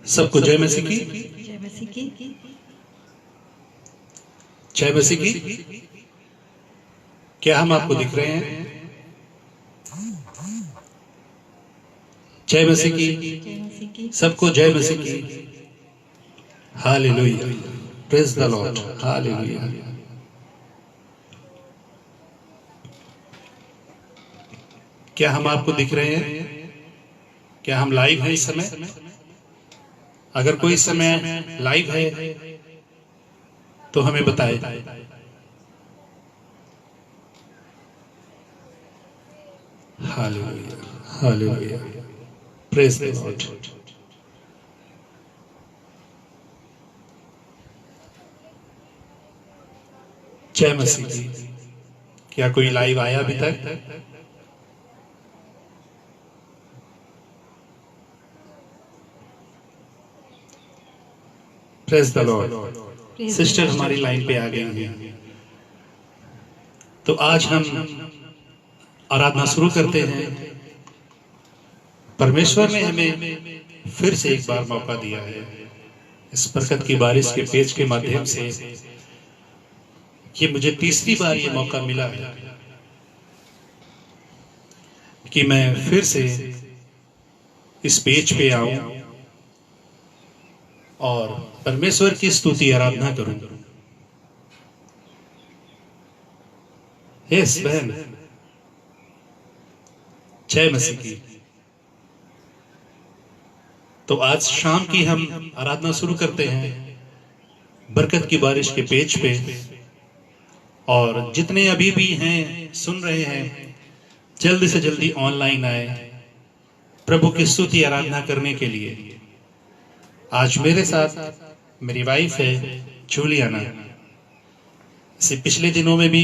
सबको जय मसीह की। जय मसीह की। जय मसीह की। क्या हम आपको दिख रहे हैं? जय मसीह की। जय मसीह की। सबको जय मसीह की। Hallelujah, praise the Lord, hallelujah. क्या हम आपको दिख रहे हैं? क्या हम लाइव हैं इस समय? अगर कोई समय लाइव है तो हमें बताए। Hallelujah, hallelujah, praise the Lord. जय मसीह की। क्या कोई लाइव आया अभी तक? Praise the Lord. सिस्टर हमारी लाइन पे आ गई हैं, तो आज हम आराधना शुरू करते हैं। परमेश्वर ने हमें फिर से एक बार मौका दिया है इस बरकत की बारिश के पेज के माध्यम से। ये मुझे तीसरी बार ये मौका मिला है कि मैं फिर से इस पेज पे आऊं और परमेश्वर की स्तुति आराधना करूं। यस बहन, जय मसीह की। तो आज शाम की हम आराधना शुरू करते हैं बरकत की बारिश के पेज पे। और जितने अभी भी हैं सुन रहे हैं, जल्दी से जल्दी ऑनलाइन आए प्रभु की स्तुति आराधना करने के लिए। आज मेरे साथ मेरी वाइफ है जूलियाना। इससे पिछले दिनों में भी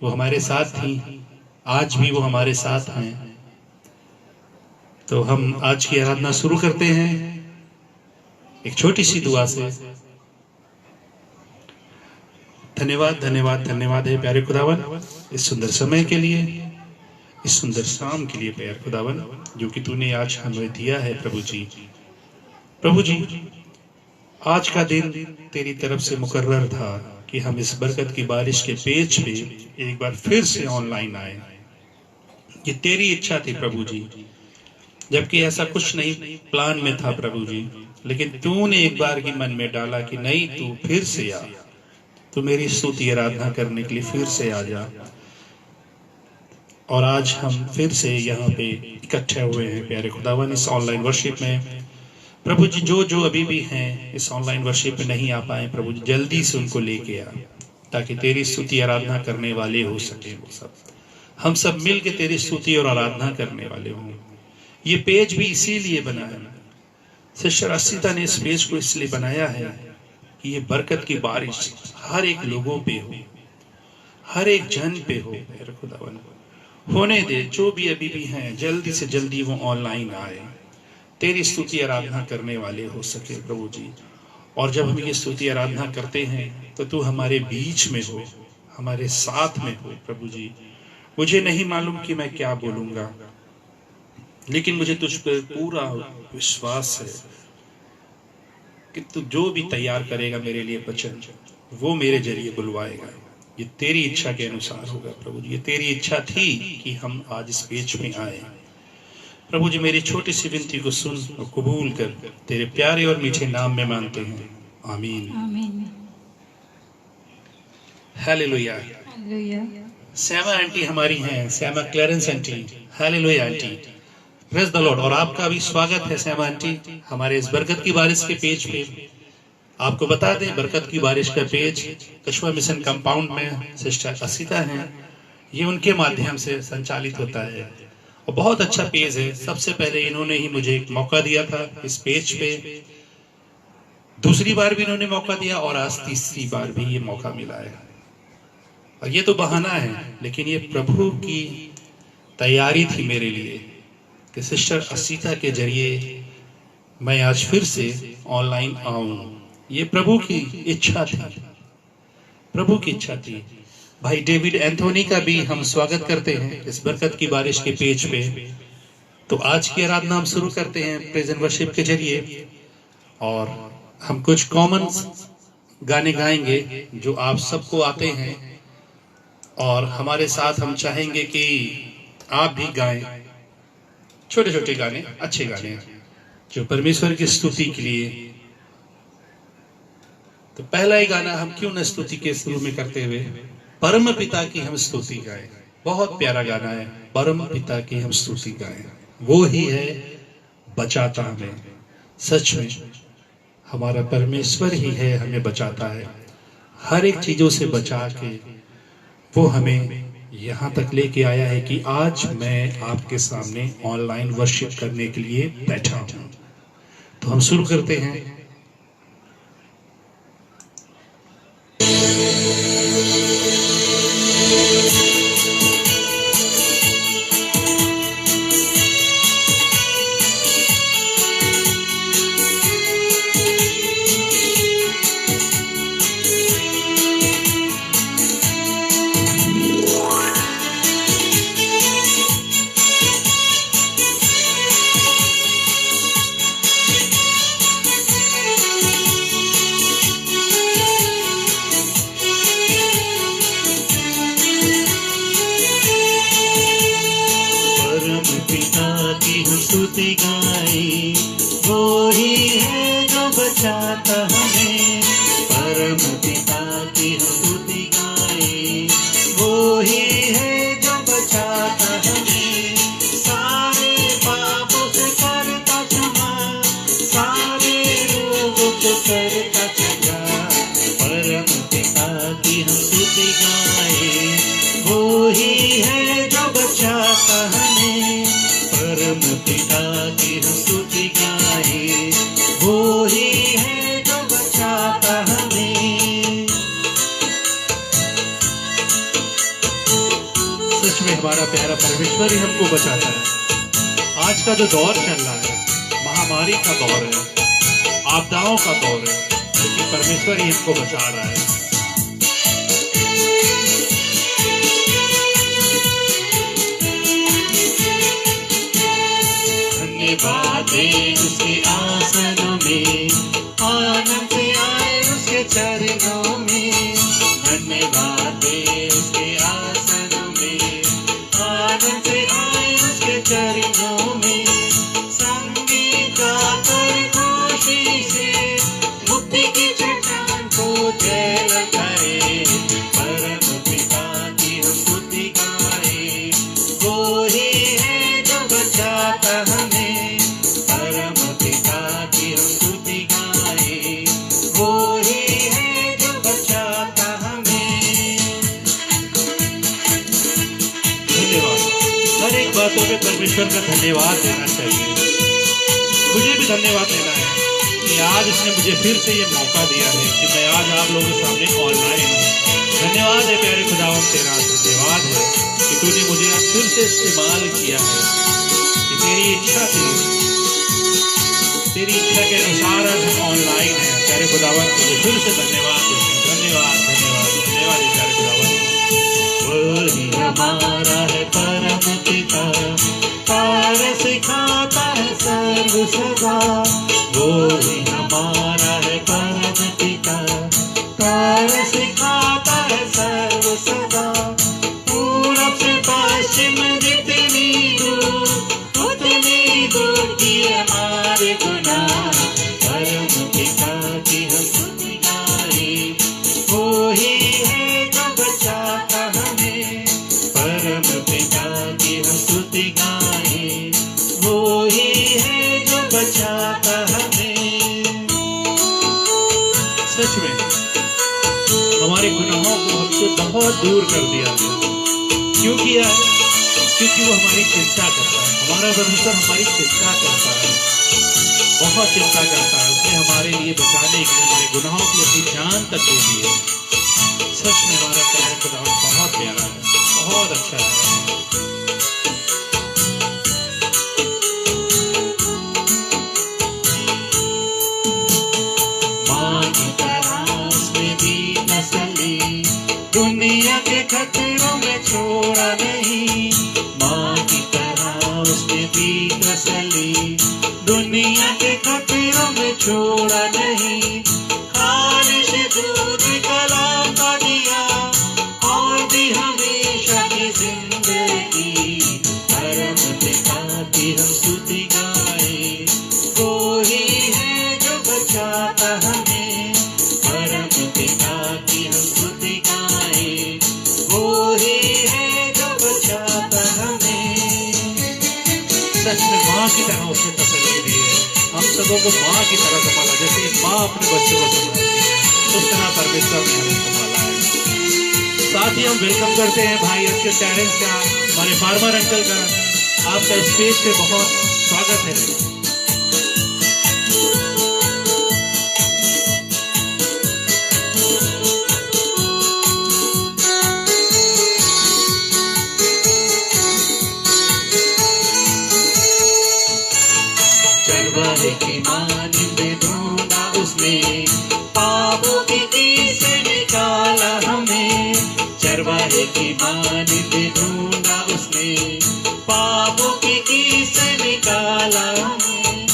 वो हमारे साथ थी, आज भी वो हमारे साथ हैं। तो हम आज की आराधना शुरू करते हैं एक छोटी सी दुआ से। धन्यवाद धन्यवाद धन्यवाद है प्यारे खुदावन इस सुंदर समय के लिए, इस सुंदर शाम के लिए प्यारे खुदावन जो कि तूने आज हमें दिया है। प्रभु जी, प्रभु जी, आज का दिन तेरी तरफ से मुकर्रर था कि हम इस बरकत की बारिश के पेज पे एक बार फिर से ऑनलाइन आए। ये तेरी इच्छा थी प्रभु जी, जबकि ऐसा कुछ नहीं प्लान में था प्रभु जी, लेकिन तूने एक बार की मन में डाला कि नहीं, तू फिर से आ, तू मेरी स्तुति आराधना करने के लिए फिर से आ जा। और आज हम फिर से यहाँ पे इकट्ठे हुए हैं प्यारे खुदावन इस ऑनलाइन वर्शिप में। प्रभु जी, जो जो अभी भी हैं इस ऑनलाइन वर्शिप में नहीं आ पाए, प्रभु जी जल्दी से उनको लेके आ, ताकि तेरी स्तुति आराधना करने वाले हो सके। वो सब हम सब मिल के तेरी स्तुति और आराधना करने वाले हों। ये पेज भी इसीलिए बना है, सिस्टर असीता ने इस पेज को इसलिए बनाया है कि ये बरकत की बारिश हर एक लोगों पे हो, हर एक जन पे हो। मेरे खुदावन होने दे, जो भी अभी भी हैं जल्दी से जल्दी वो ऑनलाइन आए, तेरी स्तुति आराधना करने वाले हो सके प्रभु जी। और जब हम ये स्तुति आराधना करते हैं तो तू हमारे बीच में हो, हमारे साथ में हो प्रभु जी। मुझे नहीं मालूम कि मैं क्या बोलूंगा, लेकिन मुझे तुझ पर पूरा विश्वास है कि तू जो भी तैयार करेगा मेरे लिए वचन, वो मेरे जरिए बुलवाएगा। ये तेरी इच्छा के अनुसार होगा प्रभु जी। ये तेरी इच्छा थी कि हम आज इस पेज में आए। प्रभु जी, मेरी छोटी सी विनती को सुन और कबूल कर, तेरे प्यारे और मीठे नाम में मांगते हैं, आमीन आमीन। हालेलुया। हालेलुया। श्यामा आंटी हमारी हैं, Shyama clearance aunty. Hallelujah aunty, praise the Lord. और आपका भी स्वागत है श्यामा आंटी हमारे इस बरकत की बारिश के पेज पे। आपको बता दें, बरकत की बारिश का पेज कछुआ मिशन कंपाउंड में सिस्टर असीता हैं, ये उनके माध्यम से संचालित होता है और बहुत अच्छा पेज है। सबसे पहले इन्होंने ही मुझे एक मौका दिया था इस पेज पे, दूसरी बार भी इन्होंने मौका दिया और आज तीसरी बार भी ये मौका मिला है। और ये तो बहाना है, लेकिन ये प्रभु की तैयारी थी मेरे लिए कि सिस्टर असीता के जरिए मैं आज फिर से ऑनलाइन आऊं। ये प्रभु की इच्छा थी, प्रभु की इच्छा थी। भाई डेविड एंथोनी का भी हम स्वागत करते हैं इस बरकत की बारिश के पेज पे। तो आज की आराधना हम शुरू करते हैं प्रेजेंट वर्शिप के जरिए। और हम कुछ कॉमन गाने गाएंगे जो आप सबको आते हैं, और हमारे साथ हम चाहेंगे कि आप भी गाएं। छोटे छोटे गाने, अच्छे गाने जो परमेश्वर की स्तुति के लिए। तो पहला ही गाना हम क्यों न स्तुति के शुरू में करते हुए परम पिता की हम स्तुति गाएं। बहुत प्यारा गाना है, परम पिता की हम स्तुति गाएं। वो ही है बचाता हमें। सच में हमारा परमेश्वर ही है, हमें बचाता है हर एक चीजों से बचा के। वो हमें यहाँ तक लेके आया है कि आज मैं आपके सामने ऑनलाइन वर्शिप करने के लिए बैठा हूँ। तो हम शुरू करते हैं। स्तुति गाए, वो ही है जो बचाता हमें। परम पिता की स्तुति गाए, वो ही है जो बचाता हमें। सारे पापों से करता क्षमा, सारे रोगों को करता सजा। परम पिता की स्तुति गाए, वो ही है जो बचाता हमें। परम पिता की स्तुति गाए, वो ही है जो बचाता हमें। सच में हमारा प्यारा परमेश्वर ही हमको बचाता है। आज का जो दौर चल रहा है, महामारी का दौर है, आपदाओं का दौर है, लेकिन परमेश्वर ही हमको बचा रहा है। धन्यवाद दे उसके आसनों में, आनंद से आए उसके चरणों में। धन्यवाद दे उसके आसनों में, आनंद से आए उसके चरणों में। संगीत गाकर खुशी से मुक्ति की चट्टान को जय करे। परम पिता की स्तुति गाए, वो ही है जो बचाता हमें। बातों में परमेश्वर का धन्यवाद देना चाहिए। मुझे भी धन्यवाद देना है कि आज उसने मुझे फिर से ये मौका दिया है कि मैं आज आप लोगों के सामने ऑनलाइन हूँ। धन्यवाद है प्यारे खुदावन, तेरा धन्यवाद है कि तूने मुझे आज फिर से इस्तेमाल किया है कि तेरी इच्छा थी, तेरी इच्छा के अनुसार आज हम ऑनलाइन है। प्यारे खुदावन, मुझे फिर से धन्यवाद देते हैं। धन्यवाद धन्यवाद धन्यवाद है प्यारे खुदावन। वही हमारा है परम पिता, कार्य सिखाता है सर्व सदा। वो ही हमारा है परम पिता, कार्य सिखाता है सर्व सदा। पूरब से पश्चिम जितनी दूर, उतनी दूर की हमारे गुनाह। परम पिता की हम स्तुति गाए, वो ही है जो बचाता हमें। परम पिता की हम स्तुति गाए, वो ही है जो बचाता हमें। सच में हमारे गुनाहों को हमसे बहुत दूर कर दिया। क्यों किया? क्योंकि वो हमारी चिंता करता है। हमारा परमेश्वर हमारी चिंता करता है, बहुत चिंता करता है। उसने हमारे लिए बचाने के लिए, हमारे गुनाहों के लिए अपनी जान तक दे दी है। सच में हमारा प्यारा खुदा बहुत प्यारा है, बहुत अच्छा है। माँ की तरह उसमें भी तसल्ली, दुनिया के खतरों में छोड़ा नहीं। माँ की तरह उसमें भी तसल्ली, दुनिया के खतरों में छोड़ा नहीं, खारिश दूध कलाम का दिया और दी हमेशा की जिंदगी। परम पिता की हम स्तुति गाए, वो ही है जो बचाता हमें। परम पिता की हम स्तुति गाए, वो ही है जो बचाता हमें। सच में माँ की तरह उसने तसल्ली दी है, हम सबों को माँ की तरह संभाला। जैसे एक माँ अपने बच्चों को संभालती है, उस तरह परमेश्वर ने हमें संभाला है। साथ ही हम वेलकम करते हैं भाई अक्षय टेरेंस का, हमारे फार्मर अंकल का। आपका स्टेज पे बहुत स्वागत है। चरवाहे की मानिंद ढूंढा उसने, पापों की कीस से निकाला हमें। चरवाहे की मानिंद ढूंढा उसने, पापों की कीस से निकाला हमें।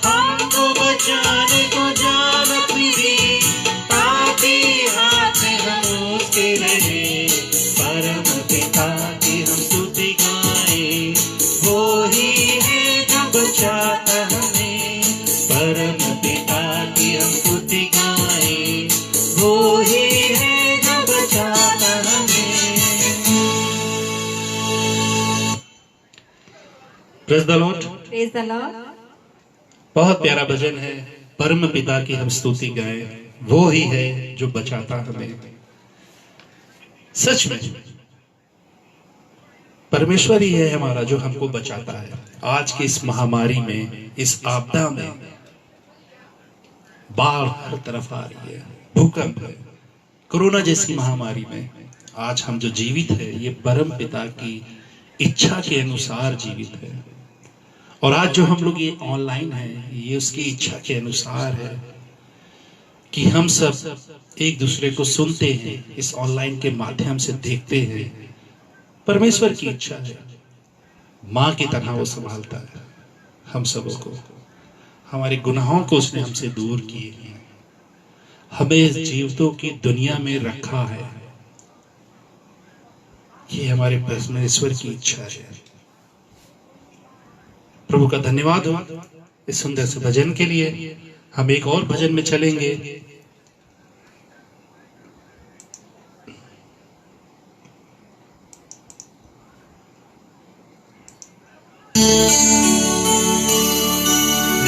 हमको बचाने को जान अपनी दी, ताकि हाथ में हम उसके रहे। परम पिता की हम स्तुति गाए, वो ही है जो बचाता हमें। परम पिता की हम स्तुति गाए, वो ही है जो बचाता हमें। Praise the Lord. Praise the Lord. बहुत प्यारा भजन है, परम पिता की हम स्तुति गाएं, वो ही है जो बचाता हमें। सच में परमेश्वर ही है हमारा जो हमको बचाता है। आज की इस महामारी में, इस आपदा में, बाढ़ हर तरफ आ रही है, भूकंप है, कोरोना जैसी महामारी में आज हम जो जीवित है, ये परम पिता की इच्छा के अनुसार जीवित है। और आज जो हम लोग ये ऑनलाइन है, ये उसकी इच्छा के अनुसार है कि हम सब एक दूसरे को सुनते हैं, इस ऑनलाइन के माध्यम से देखते हैं। परमेश्वर की इच्छा है, माँ की तरह वो संभालता है हम सबों को। हमारे गुनाहों को उसने हमसे दूर किए हैं, हमें इस जीवितों की दुनिया में रखा है। ये हमारे परमेश्वर की इच्छा है। प्रभु का धन्यवाद हो इस सुंदर से भजन के लिए। हम एक और भजन में चलेंगे।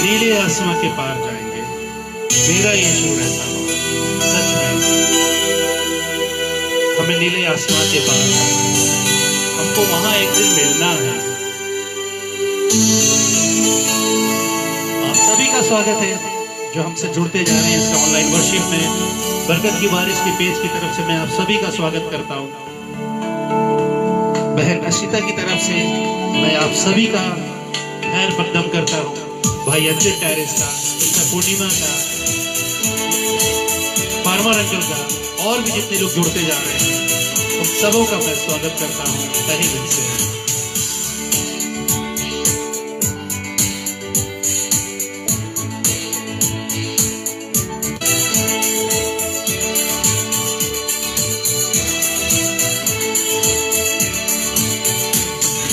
नीले आसमां के पार जाएंगे, मेरा यीशु रहता हो। सच में हमें नीले आसमां के पार जाना है, हमको वहां एक दिन मिलना है। आप सभी का स्वागत है जो हमसे जुड़ते जा रहे हैं इस ऑनलाइन वर्शिप में। बरकत की बारिश के पेज की तरफ से मैं आप सभी का स्वागत करता हूं। बहन अशिता की तरफ से मैं आप सभी का खैर मकदम करता हूं। भाई अंकित टेरेस का, सिस्टर पूर्णिमा का, फार्मर अंकल का, और भी जितने लोग जुड़ते जा रहे हैं, उन सबों का मैं स्वागत करता हूं तहे दिल से।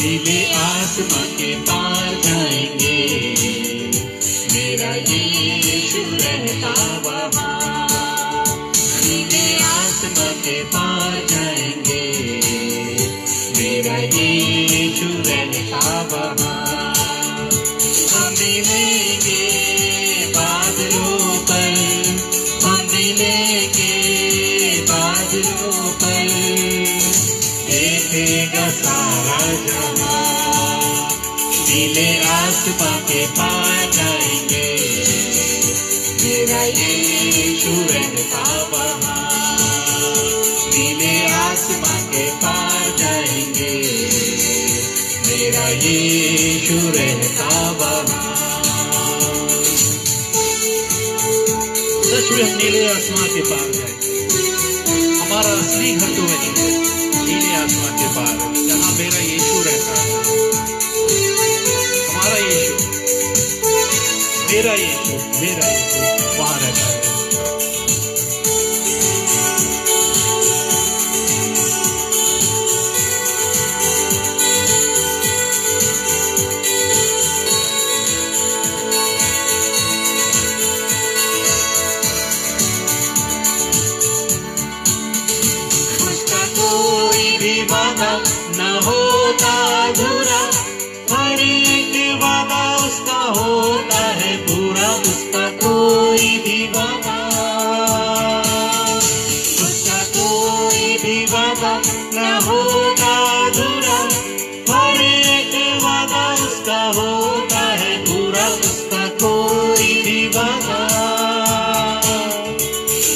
नीले आसमां के पार जाएंगे, मेरा यीशु रहता वहाँ। नीले आसमां के पार जाएंगे, मेरा यीशु रहता वहाँ। हम मिलेंगे बादलों पर, हम मिलेंगे बादलों पर, देखेगा सारा जहां। नीले आसमां के पार जाएंगे, मेरा यीशु रहता वहाँ। नीले आसमां के पार जाएंगे, मेरा यीशु रहता वहाँ। सच में हम नीले आसमां के पार जाएंगे, हमारा असली घर तो वही है, नीले आसमां के पार, जहां मेरा यीशु रहता है। हमारा यीशु, मेरा यीशु वहां रहता है। उसका कोई भी वादा न होता अधूरा, हर एक वादा उसका होता है पूरा। उसका कोई भी वादा, उसका कोई भी वादा न होता अधूरा, हर एक वादा उसका होता है पूरा। उसका कोई भी वादा,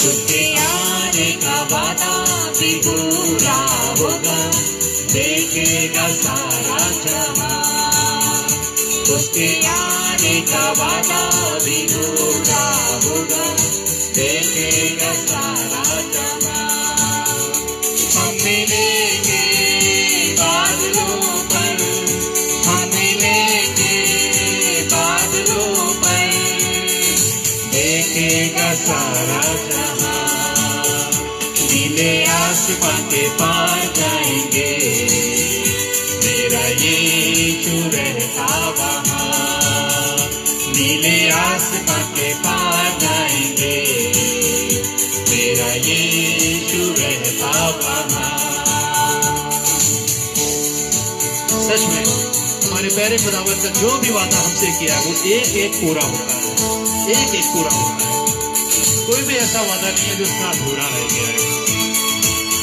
उसके आने का वादा भी पूरा होगा, देखेगा सारा जहां। उसके आने का वादा भी पूरा होगा, देखेगा सारा जहां। हम मिलेंगे बादलों पर, हम मिलेंगे बादलों पर, देखेगा सारा जहां। नीले आसमां के पार जाएंगे, मेरा यीशु रहता वहां। नीले आसमां के पार जाएंगे, मेरा यीशु रहता वहां। सच में हमारे प्यारे खुदावंद का जो भी वादा हमसे किया है वो एक एक पूरा होता है, एक एक पूरा होता है। कोई भी ऐसा वादा नहीं है जो उसका अधूरा रह गया है।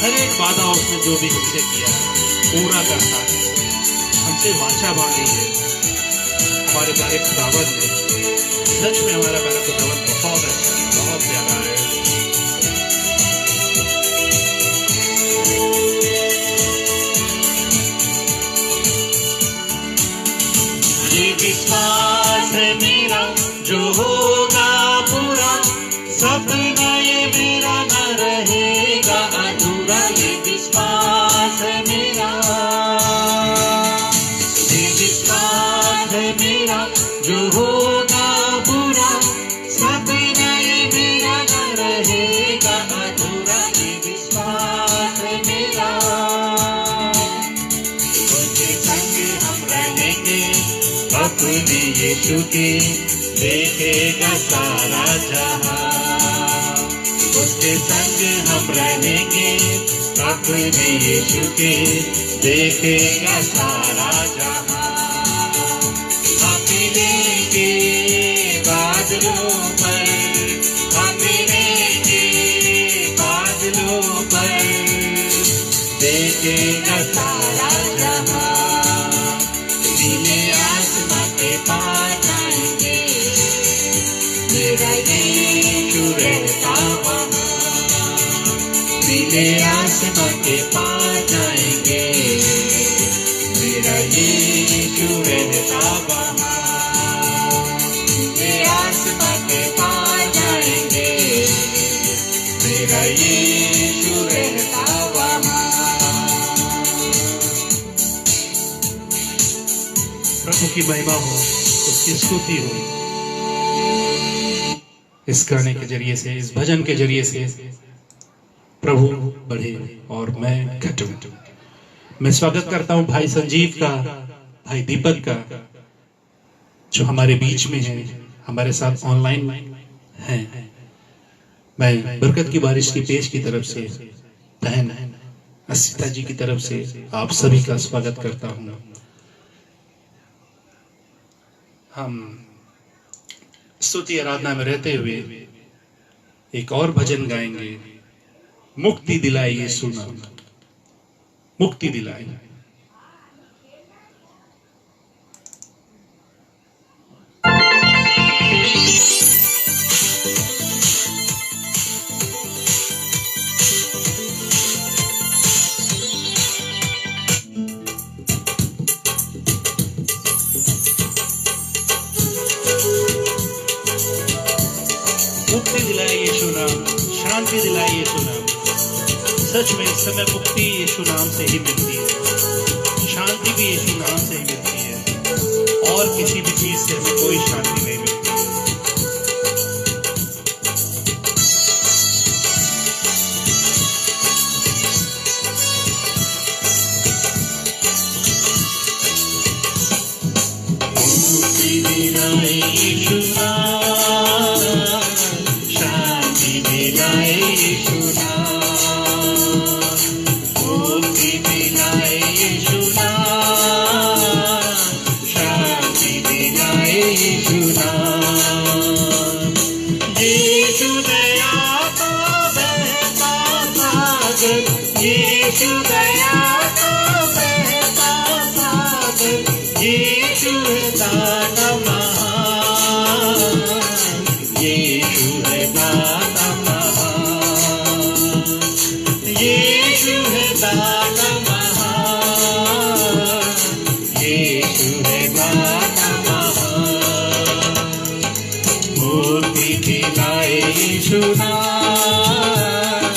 हर एक वादा उसने जो भी हमसे किया है पूरा करता है। हमसे वाचा बांधी है हमारे प्यारे खुदावंद ने। सच में हमारा प्यारा खुदावंद बहुत अच्छा है, बहुत प्यारा है। ये विश्वास है मेरा जो होगा पूरा, सपना ये मेरा न रहेगा अधूरा। ये विश्वास है मेरा, ये विश्वास है मेरा जो होगा पूरा, सपना ये मेरा न रहेगा अधूरा। ये विश्वास है मेरा, उसके संग हम रहेंगे अपने यीशु के, देखेगा सारा जहां। उसके संग हम रहेंगे अपने यीशु के, देखेगा सारा जहां। हम मिलेंगे बादलों पर, हम मिलेंगे बादलों पर, देखेगा सारा जहां। नीले आसमां के पार जाएंगे, मेरा यीशु रहता वहां। नीले आसमां के पार जाएंगे, मेरा यीशु रहता वहां। नीले आसमां के पार जाएंगे, मेरा यीशु रहता वहां। प्रभु की महिमा हो, उसकी स्तुति हो। इस गाने के जरिए से, इस भजन के जरिए से प्रभु बढ़े और मैं घटूं। मैं स्वागत करता हूं भाई संजीव का, भाई दीपक का, जो हमारे बीच में है, हमारे साथ ऑनलाइन हैं। मैं बरकत की बारिश की पेश की तरफ से, बहन अस्मिता जी की तरफ से आप सभी का स्वागत करता हूं। हम स्तुति आराधना में रहते हुए एक और भजन गाएंगे, मुक्ति दिलाई यीशु नाम, मुक्ति दिलाई। मुक्ति दिलाए यीशु नाम, शांति दिलाए यीशु नाम। सच में इस समय मुक्ति यीशु नाम से ही मिलती है, शांति भी यीशु नाम से ही मिलती है, और किसी भी चीज से हमें कोई शांति नहीं मिलती। नाम, शांति दिलाए यीशु नाम, मुक्ति दिलाए यीशु नाम, शांति दिलाए यीशु नाम। यीशु दया का बहता सागर, यीशु दया का बहता सागर, यीशु है दाता महान, यीशु है दाता महान, यीशु है दाता महान, यीशु है दाता महान। मुक्ति दिलाए यीशु नाम,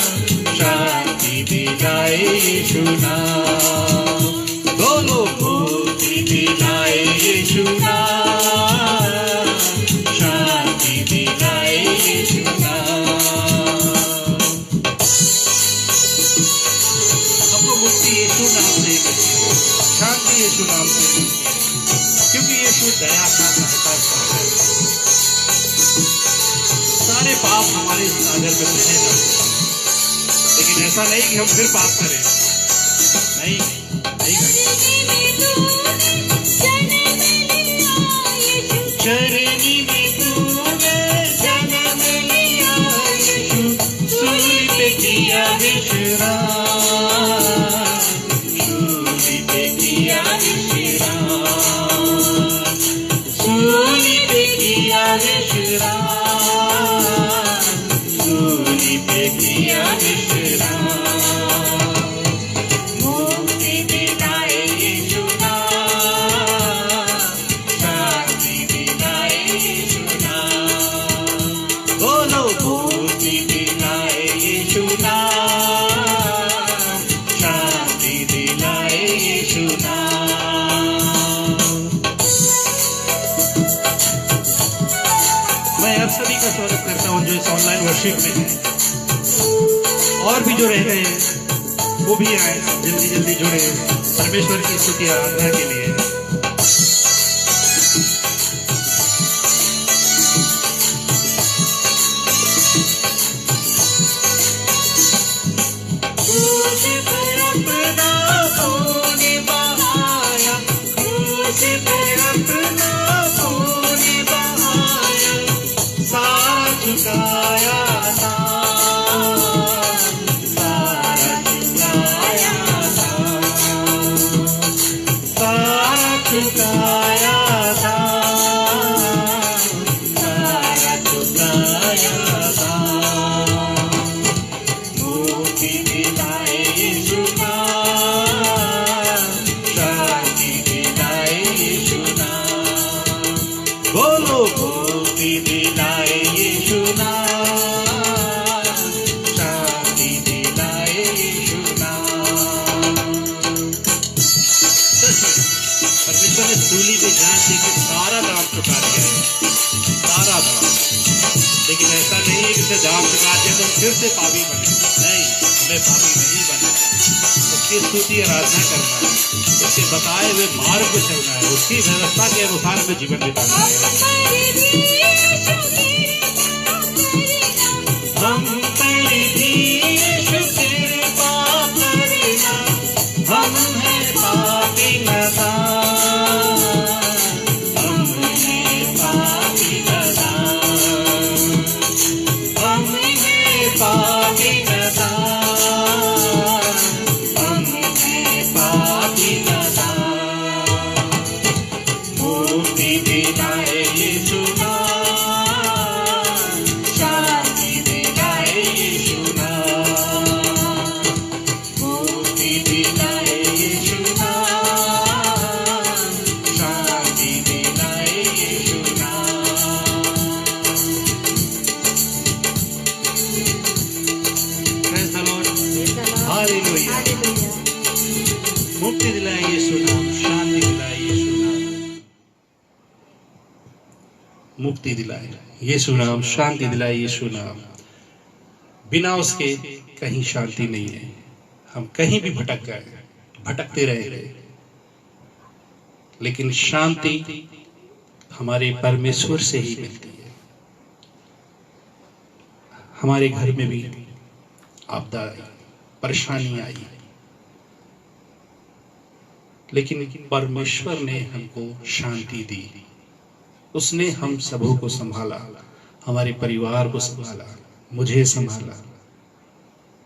शांति दिलाए यीशु नाम, बोलो मुक्ति दिलाए यीशु नाम, शांति दिलाए यीशु नाम। हमको मुक्ति यीशु नाम से मिलती है, शांति यीशु नाम से मिलती है, क्योंकि यीशु दया का बहता सागर है। सारे पाप हमारे इस सागर में बहे जाते हैं, लेकिन ऐसा नहीं कि हम फिर पाप करें, नहीं नहीं करें। चरनी में तूने जन्म लिया यीशु, सूली पे किया विश्राम, सूली पे किया विश्राम, सूली पे किया विश्राम, सूली पे किया विश्राम। मुक्ति दिलाए यीशु नाम, शांति दिलाए यीशु नाम, बोलो मुक्ति दिलाए यीशु नाम, शांति दिलाए यीशु नाम। मैं आप सभी का स्वागत करता हूं जो इस ऑनलाइन वर्शिप में है, और भी जो रह गए हैं वो भी आए, जल्दी जल्दी जुड़े परमेश्वर की स्तुति आराधना के लिए। क्रूस पर अपना खून बहाया, क्रूस पर अपना खून बहाया, सारा चुकाया दाम, सारा चुकाया दाम, सारा चुकाया दाम, सारा चुकाया दाम। मुक्ति दिलाए यीशु नाम, शांति दिलाए यीशु नाम, बोलो मुक्ति दिलाए यीशु नाम, शांति दिलाए यीशु नाम। परमेश्वर ने सूली पे जान दे के सारा दाम चुका दिया है, सारा दाम। लेकिन ऐसा नहीं है कि उसे दाम चुका दिया तो हम फिर से पापी बने, नहीं, हमें पापी नहीं बनना, उसकी स्तुति आराधना करना है, उसके बताए हुए मार्ग पर चलना है, उसकी व्यवस्था के अनुसार हमें जीवन बिताना है। हम पर भी यीशु कृपा करना, हम हैं पापी नादान, हम हैं पापी नादान, हम हैं पापी नादान, हम हैं पापी नादान। मुक्ति दिलाए यीशु नाम, शांति दिलाए यीशु नाम, मुक्ति दिलाए यीशु नाम, शांति दिलाए यीशु नाम। Praise the Lord. Hallelujah. मुक्ति दिलाए यीशु नाम, शांति दिलाए यीशु नाम, मुक्ति दिलाए यीशु नाम, शांति दिलाए यीशु नाम। बिना उसके कहीं शांति नहीं है। हम कहीं भी भटक गए, भटकते रहे, लेकिन शांति हमारे परमेश्वर से ही मिलती है। हमारे घर में भी आपदा आई, परेशानी आई, लेकिन परमेश्वर ने हमको शांति दी। उसने हम सबों को संभाला, हमारे परिवार को संभाला, मुझे संभाला,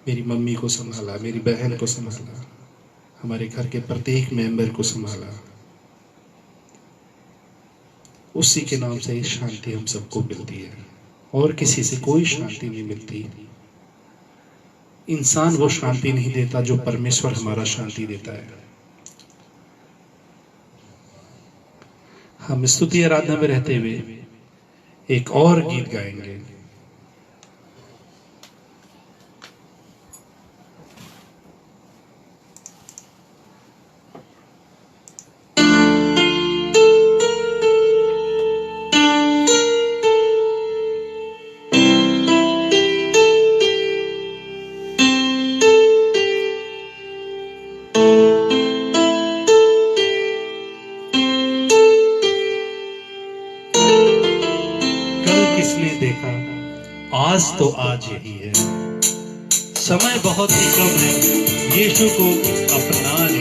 मेरी मम्मी को संभाला, मेरी बहन को संभाला, हमारे घर के प्रत्येक मेंबर को संभाला। उसी के नाम से शांति हम सबको मिलती है, और किसी से कोई शांति नहीं मिलती। इंसान वो शांति नहीं देता जो परमेश्वर हमारा शांति देता है। हम स्तुति आराधना में रहते हुए एक और गीत गाएंगे। किसने देखा, आज तो आज यही है। समय बहुत ही कम है, यीशु को अपना ले।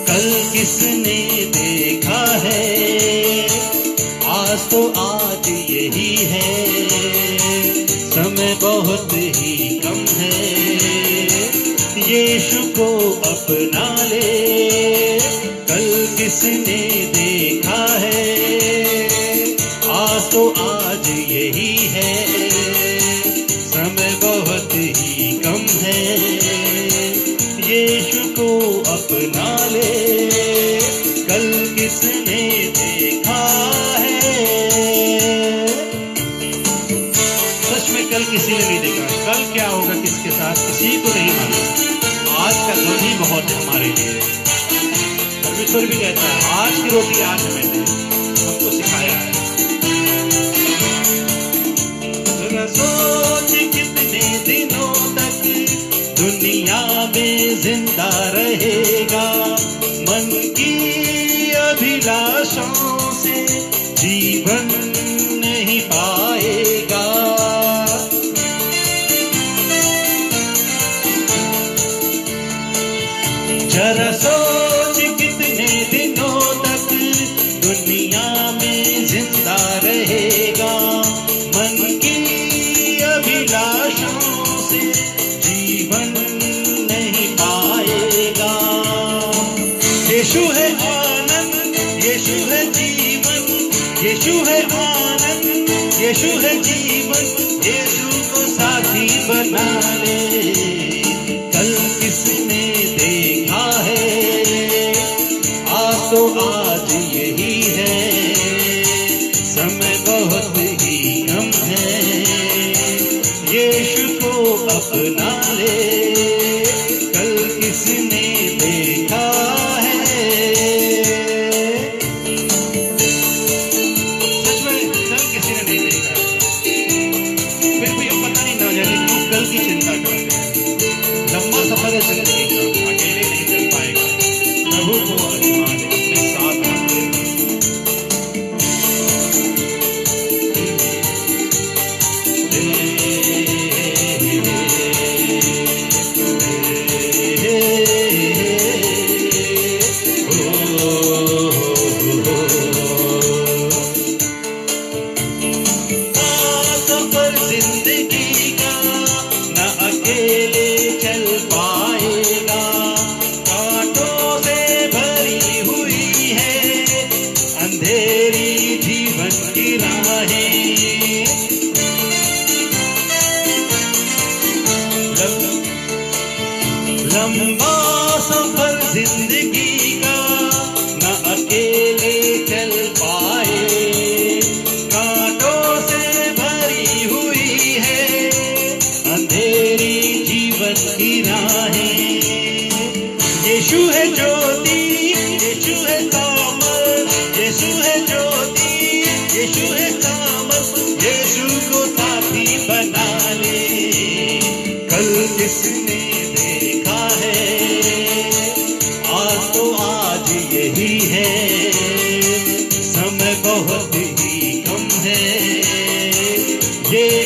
कल किसने देखा है, आज तो आज यही है। समय बहुत ही कम है, यीशु को अपना ले। कल किसने देखा है, आज तो आज यही है। समय बहुत ही कम है, यीशु को अपना ले। कल किसने देखा है, कल किसी ने नहीं देखा। कल क्या होगा किसके साथ, किसी को नहीं मालूम। आज का दिन ही बहुत है हमारे लिए। परमेश्वर भी कहता है, आज की रोटी आज हमें दे, हमको सिखाया है। सोच कितने दिनों तक दुनिया में जिंदा रहेगा, मन की अभिलाषाओं से जीवन नहीं पाएगा। जरा सोच कितने दिनों तक दुनिया में जिंदा रहेगा, मन की अभिलाषाओं से जीवन नहीं पाएगा। यीशु है आनंद, यीशु है जीवन, यीशु है आनंद, यीशु है जीवन। यीशु को साथी बना ले। कल किसने देखा है, आज तो आज यही है। समय बहुत ही कम है, यीशु को अपना ले। कल किसने देखा है, सच में कल किसी ने नहीं देखा। फिर भी पता नहीं ना जाने क्यों कल की चिंता करते हैं। लंबा सफर है जिंदगी का, अकेले नहीं चल पाएगा। प्रभु को आजमा ले, अपने साथ रख ले। सफर जिंदगी का न अकेले चल पाएगा, कांटों से भरी हुई है अंधेरी जीवन की राहें। लंबा सफर जिंदगी का न अकेले चल पाए, कांटों से भरी हुई है अंधेरी जीवन की राहें। यीशु है ज्योति, यीशु है सामर्थ, यीशु है ज्योति, यीशु है सामर्थ।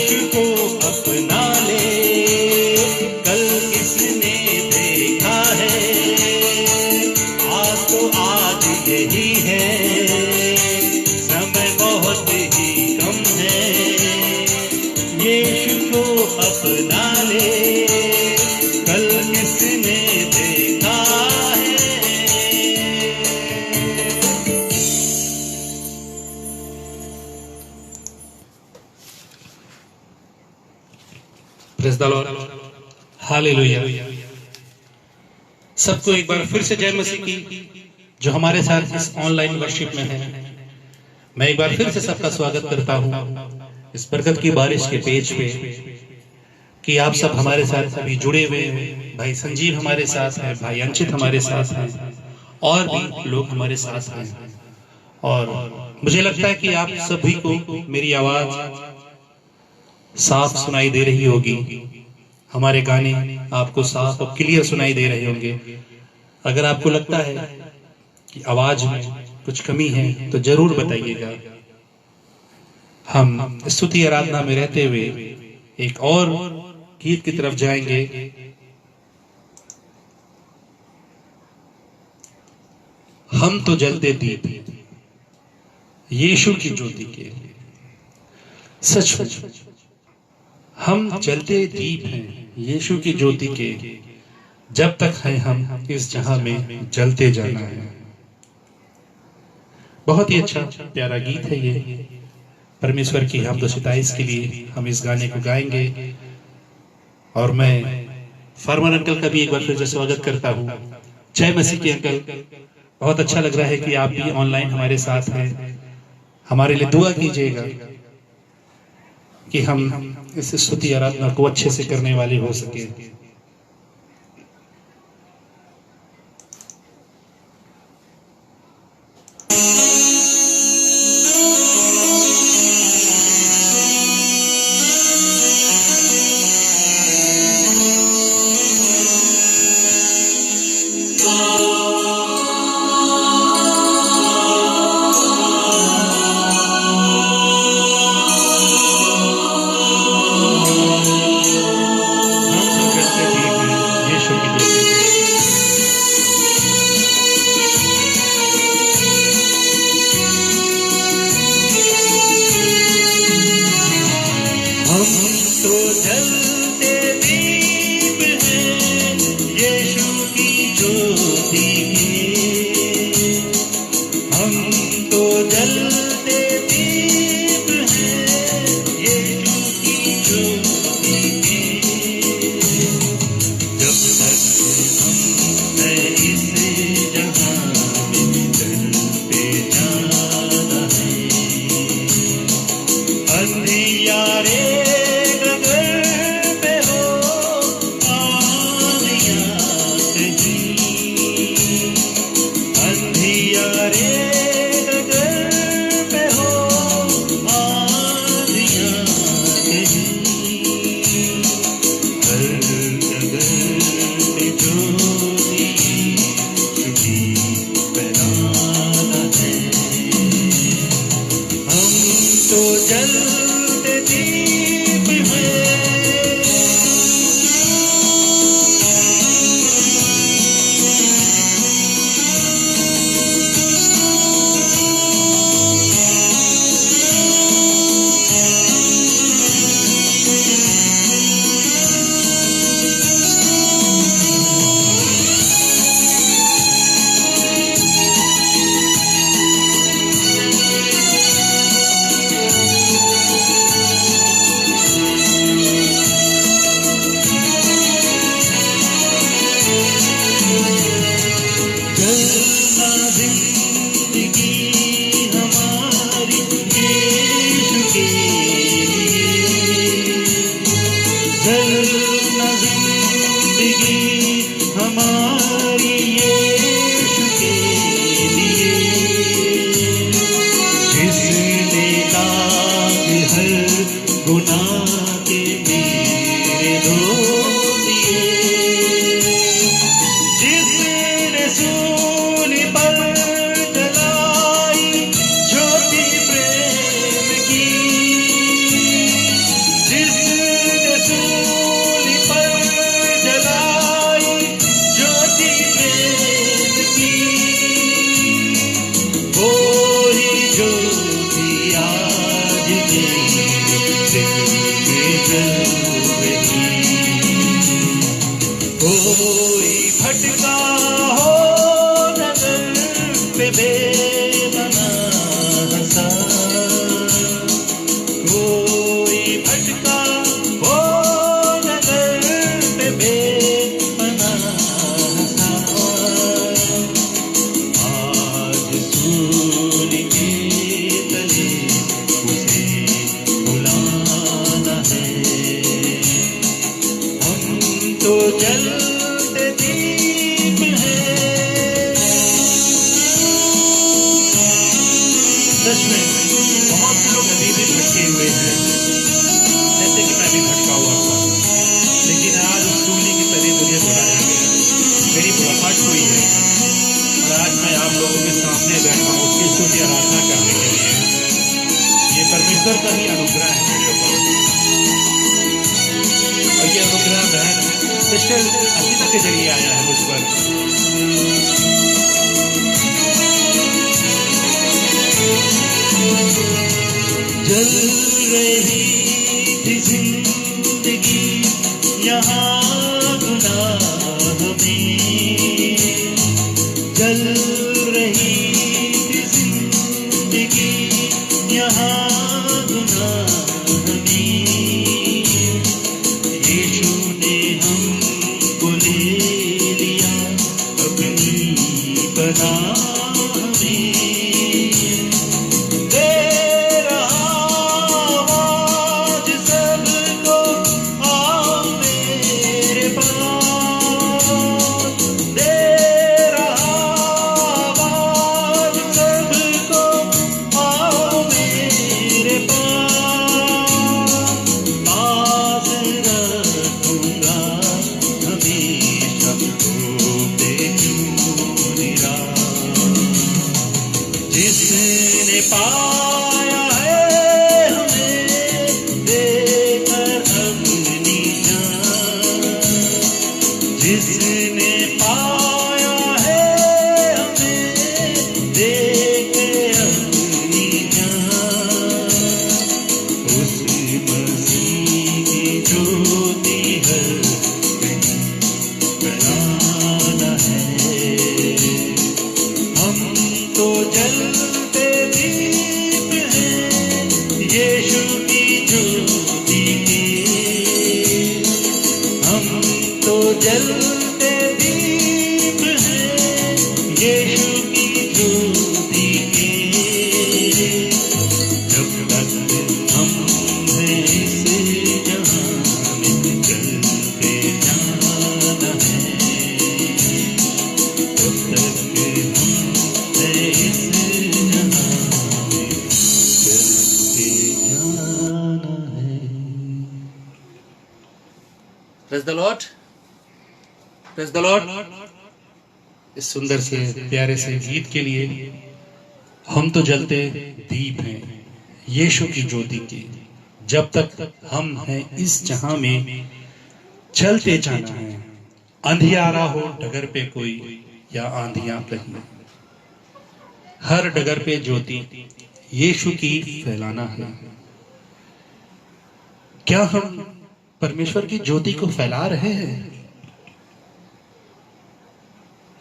यीशु को अपना ले, कल किसने देखा है, आज तो आज यही है, समय बहुत ही कम है। यीशु को अपना ले, कल किसने देखा है। Praise the Lord, hallelujah. सबको एक बार फिर से जय मसीह की। जो हमारे साथ इस ऑनलाइन वर्शिप में है, मैं एक बार फिर से सबका स्वागत करता हूं इस बरकत की बारिश के पेज पे, कि आप सब हमारे साथ अभी जुड़े हुए हैं। भाई संजीव हमारे साथ है, भाई अंचित हमारे साथ है, और भी लोग हमारे साथ हैं। और मुझे लगता है कि आप सभी को मेरी आवाज साफ सुनाई दे रही होगी, हमारे गाने आपको साफ और क्लियर सुनाई दे रहे होंगे। अगर आपको लगता है कि आवाज में कुछ कमी है तो जरूर बताइएगा। हम स्तुति आराधना में रहते हुए एक और गीत की तरफ जाएंगे। हम तो जलते दीप यीशु की ज्योति के, सच हम जलते दीप हैं यीशु की ज्योति के, जब तक है हम इस जहां में जलते जाना है। बहुत ही अच्छा प्यारा गीत है ये। परमेश्वर की हमद सिताइश के लिए हम इस गाने को गाएंगे। और मैं फरमान अंकल का भी एक बार फिर से स्वागत करता हूँ। जय मसीह के अंकल, बहुत अच्छा लग रहा है कि आप भी ऑनलाइन हमारे साथ हैं। हमारे लिए दुआ कीजिएगा कि हम इस स्तुति आराधना को अच्छे से करने वाले हो सके। तो जलते दीप हैं। सच में बहुत से लोग अभी भी भटके हुए हैं, जैसे कि मैं भी भटका हुआ था, लेकिन आज उस सूली की तरह मुझे बुलाया गया, मेरी मुलाकात हुई है और आज मैं आप लोगों के सामने बैठा हूँ उसकी स्तुति आराधना करने के लिए। ये परमेश्वर का ही अनुग्रह है मेरे ऊपर, और ये अनुग्रह बहन सिस्टर असीता के जरिए आया है मुझ पर। जल रही थी जिंदगी यहाँ गुनाह में, जल रही थी जिंदगी यहाँ गुनाह में। यीशु ने हमको ले लिया अपनी पनाह में। जिसने पाया है हमें देकर अपनी जान, जिसने पाया है हमें देकर अपनी जान, उस मसीह की ज्योति हर कहीं बनाना है। हम तो जलते दीप हैं यीशु की ज्योति के, हम तो जलते दीप हैं यीशु की ज्योति के। जब तक हम हैं इस जहां में चलते जाना है, तब तक praise the Lord, praise the Lord. इस सुंदर से प्यारे से गीत के लिए हम तो जलते दीप हैं यीशु की ज्योति की, जब तक हम हैं इस जहां में चलते जाना है। अंधियारा हो डगर पे कोई या आंधियां कहीं, हर डगर पे ज्योति यीशु की फैलाना है। क्या हम परमेश्वर की ज्योति को फैला रहे हैं?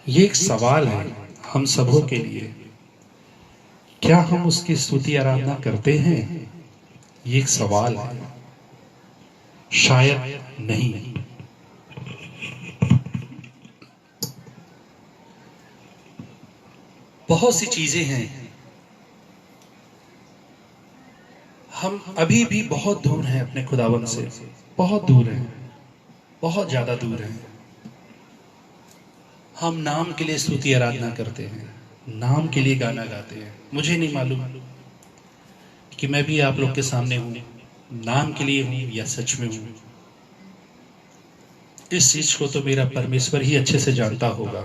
ये एक सवाल है हम सबों के लिए। क्या हम उसकी स्तुति आराधना करते हैं? ये एक सवाल है। शायद नहीं। बहुत सी चीजें हैं, हम अभी भी बहुत दूर हैं अपने खुदावंद से, बहुत दूर हैं, बहुत ज्यादा दूर हैं। हम नाम के लिए स्तुति आराधना करते हैं, नाम के लिए गाना गाते हैं। मुझे नहीं मालूम कि मैं भी आप लोग के सामने हूं, नाम के लिए हूं या सच में हूं। इस चीज को तो मेरा परमेश्वर ही अच्छे से जानता होगा।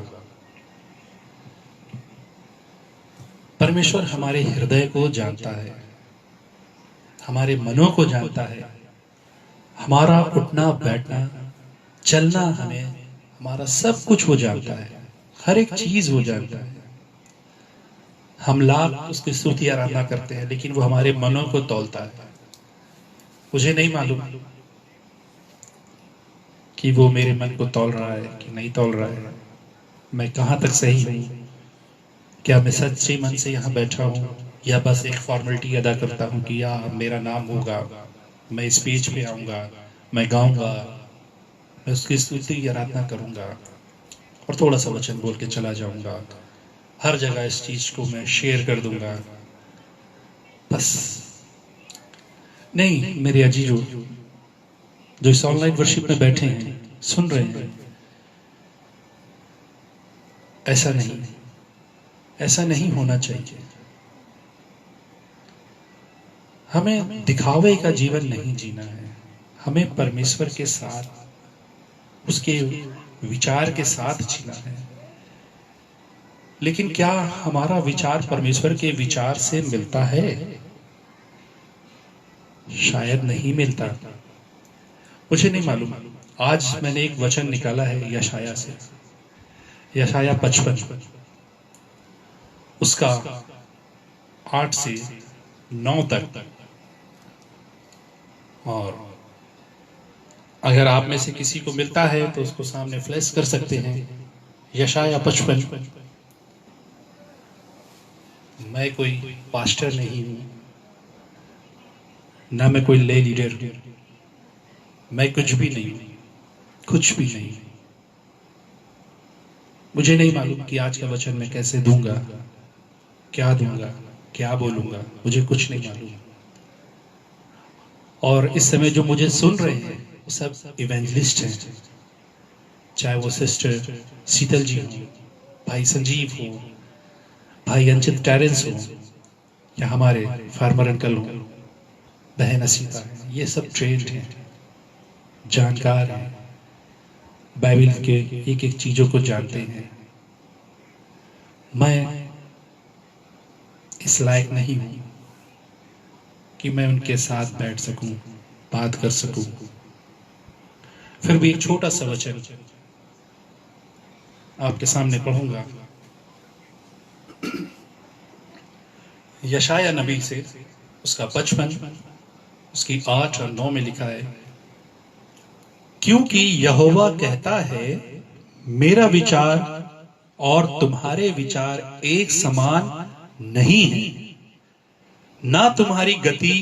परमेश्वर हमारे हृदय को जानता है, हमारे मनों को जानता है, हमारा उठना बैठना चलना, हमें हमारा सब कुछ वो जानता है, हर एक चीज वो जानता है। हम लाख उसकी स्तुति आराधना करते हैं, लेकिन वो हमारे मनों को तौलता है। मुझे नहीं मालूम कि वो मेरे मन को तौल रहा है कि नहीं तौल रहा है, मैं कहाँ तक सही हूँ, क्या मैं सच्चे मन से यहाँ बैठा हूँ या बस एक फॉर्मेलिटी अदा करता हूँ कि या मेरा नाम होगा, मैं स्पीच पे आऊँगा, मैं गाऊँगा, मैं उसकी स्तुति आराधना करूँगा और थोड़ा सा वचन बोल के चला जाऊँगा, हर जगह इस चीज को मैं शेयर कर दूंगा। बस नहीं, मेरे अजीजों जो इस ऑनलाइन वर्शिप में बैठे हैं, सुन रहे हैं। ऐसा नहीं होना चाहिए। हमें दिखावे का जीवन नहीं जीना है। हमें परमेश्वर के साथ, उसके विचार के साथ जीना है। लेकिन क्या हमारा विचार परमेश्वर के विचार से मिलता है? शायद नहीं मिलता। मुझे नहीं मालूम। आज मैंने एक वचन निकाला है यशाया से, यशाया 55, उसका 8 से 9 तक। और अगर आप में से किसी को मिलता है तो उसको सामने फ्लैश कर सकते हैं। यशाया 55। मैं कोई पास्टर नहीं हूं, ना मैं कोई ले लीडर हूं, मैं कुछ भी नहीं हूं, कुछ भी नहीं। मुझे नहीं मालूम कि आज का वचन मैं कैसे दूंगा, क्या बोलूंगा, मुझे कुछ नहीं मालूम। और इस समय जो मुझे सुन रहे हैं वो सब इवेंजलिस्ट हैं, चाहे वो सिस्टर शीतल जी हो, भाई संजीव हो, भाई अंचित टेरेंस हो, या हमारे फार्मर अंकल हो, बहन असीता है। ये सब ट्रेंड हैं, जानकार हैं, बाइबल के एक एक चीजों को जानते हैं। मैं इस लायक नहीं हूं कि मैं उनके साथ बैठ सकूं, बात कर सकूं। फिर भी एक छोटा सा वचन आपके सामने पढ़ूंगा। यशाया नबी से, उसका 55, उसकी 8 और 9 में लिखा है, क्योंकि यहोवा कहता है, मेरा विचार और तुम्हारे विचार एक समान नहीं है, ना तुम्हारी गति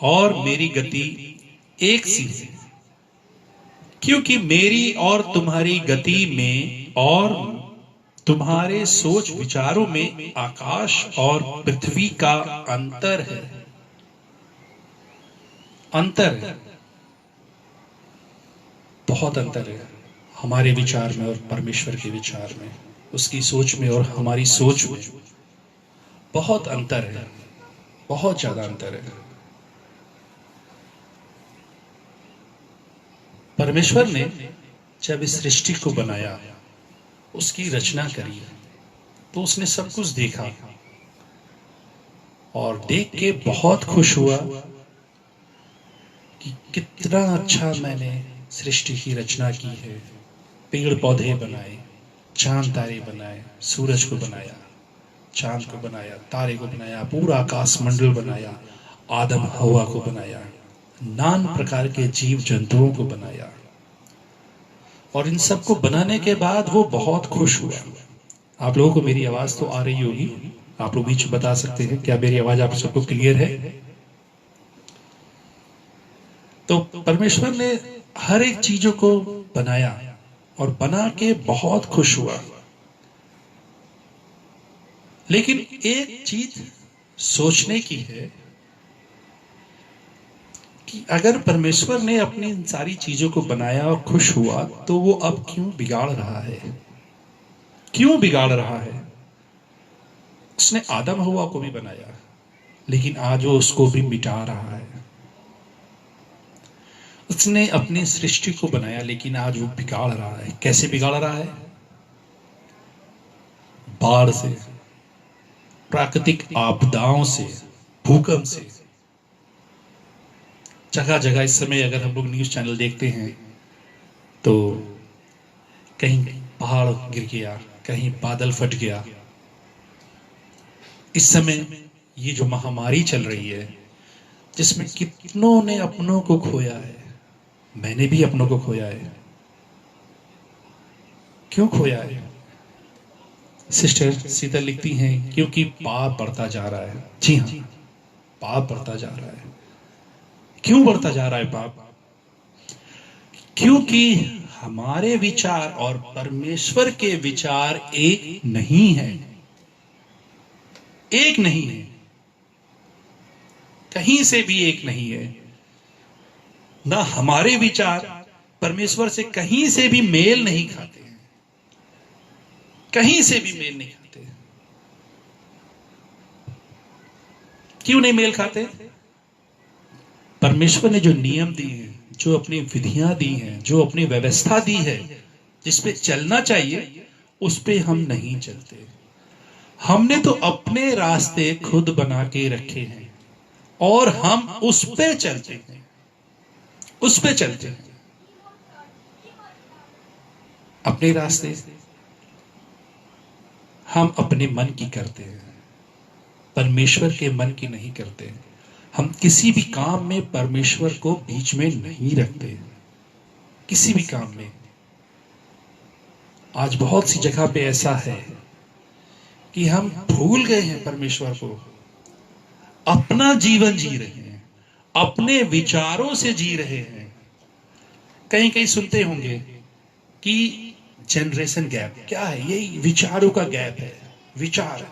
और मेरी गति एक सी है। क्योंकि मेरी और तुम्हारी गति में और तुम्हारे सोच विचारों में आकाश और पृथ्वी का अंतर है। अंतर है, बहुत अंतर है हमारे विचार में और परमेश्वर के विचार में, उसकी सोच में और हमारी सोच में बहुत अंतर है, बहुत ज्यादा अंतर है। परमेश्वर ने जब इस सृष्टि को बनाया, उसकी रचना करी, तो उसने सब कुछ देखा और देख के बहुत खुश हुआ कि कितना अच्छा मैंने सृष्टि की रचना की है। पेड़ पौधे बनाए, चांद तारे बनाए, सूरज को बनाया, चांद को बनाया, तारे को बनाया, पूरा आकाश मंडल बनाया, आदम हवा को बनाया, नाना प्रकार के जीव जंतुओं को बनाया। और इन सबको बनाने के बाद वो बहुत खुश हुआ। आप लोगों को मेरी आवाज तो आ रही होगी, आप लोग बीच बता सकते हैं क्या मेरी आवाज आप सबको क्लियर है? तो परमेश्वर ने हर एक चीजों को बनाया और बना के बहुत खुश हुआ। लेकिन एक चीज सोचने की है कि अगर परमेश्वर ने अपनी इन सारी चीजों को बनाया और खुश हुआ, तो वो अब क्यों बिगाड़ रहा है? क्यों बिगाड़ रहा है? उसने आदम हवा को भी बनाया, लेकिन आज वो उसको भी मिटा रहा है। उसने अपनी सृष्टि को बनाया, लेकिन आज वो बिगाड़ रहा है। कैसे बिगाड़ रहा है? बाढ़ से, प्राकृतिक आपदाओं से, भूकंप से। जगह जगह इस समय अगर हम लोग न्यूज चैनल देखते हैं तो कहीं पहाड़ गिर गया, कहीं बादल फट गया। इस समय ये जो महामारी चल रही है, जिसमें कितनों ने अपनों को खोया है, मैंने भी अपनों को खोया है। क्यों खोया है? सिस्टर सीता लिखती हैं, क्योंकि पाप बढ़ता जा रहा है। जी हाँ, पाप बढ़ता जा रहा है। क्यों बढ़ता जा रहा है पाप? क्योंकि हमारे विचार और परमेश्वर के विचार एक नहीं है। एक नहीं है, कहीं से भी एक नहीं है। ना हमारे विचार परमेश्वर से कहीं से भी मेल नहीं खाते हैं, कहीं से भी मेल नहीं खाते। क्यों नहीं मेल खाते? परमेश्वर ने जो नियम दिए हैं, जो अपनी विधियां दी हैं, जो अपनी व्यवस्था दी है, जिस पे चलना चाहिए उस पे हम नहीं चलते। हमने तो अपने रास्ते खुद बना के रखे हैं और हम उस पे चलते हैं, उस पे चलते हैं। अपने रास्ते हम अपने मन की करते हैं, परमेश्वर के मन की नहीं करते। हम किसी भी काम में परमेश्वर को बीच में नहीं रखते, किसी भी काम में। आज बहुत सी जगह पे ऐसा है कि हम भूल गए हैं परमेश्वर को, अपना जीवन जी रहे हैं, अपने विचारों से जी रहे हैं। कहीं कहीं सुनते होंगे कि जनरेशन गैप। क्या है? यही विचारों का गैप है। विचार,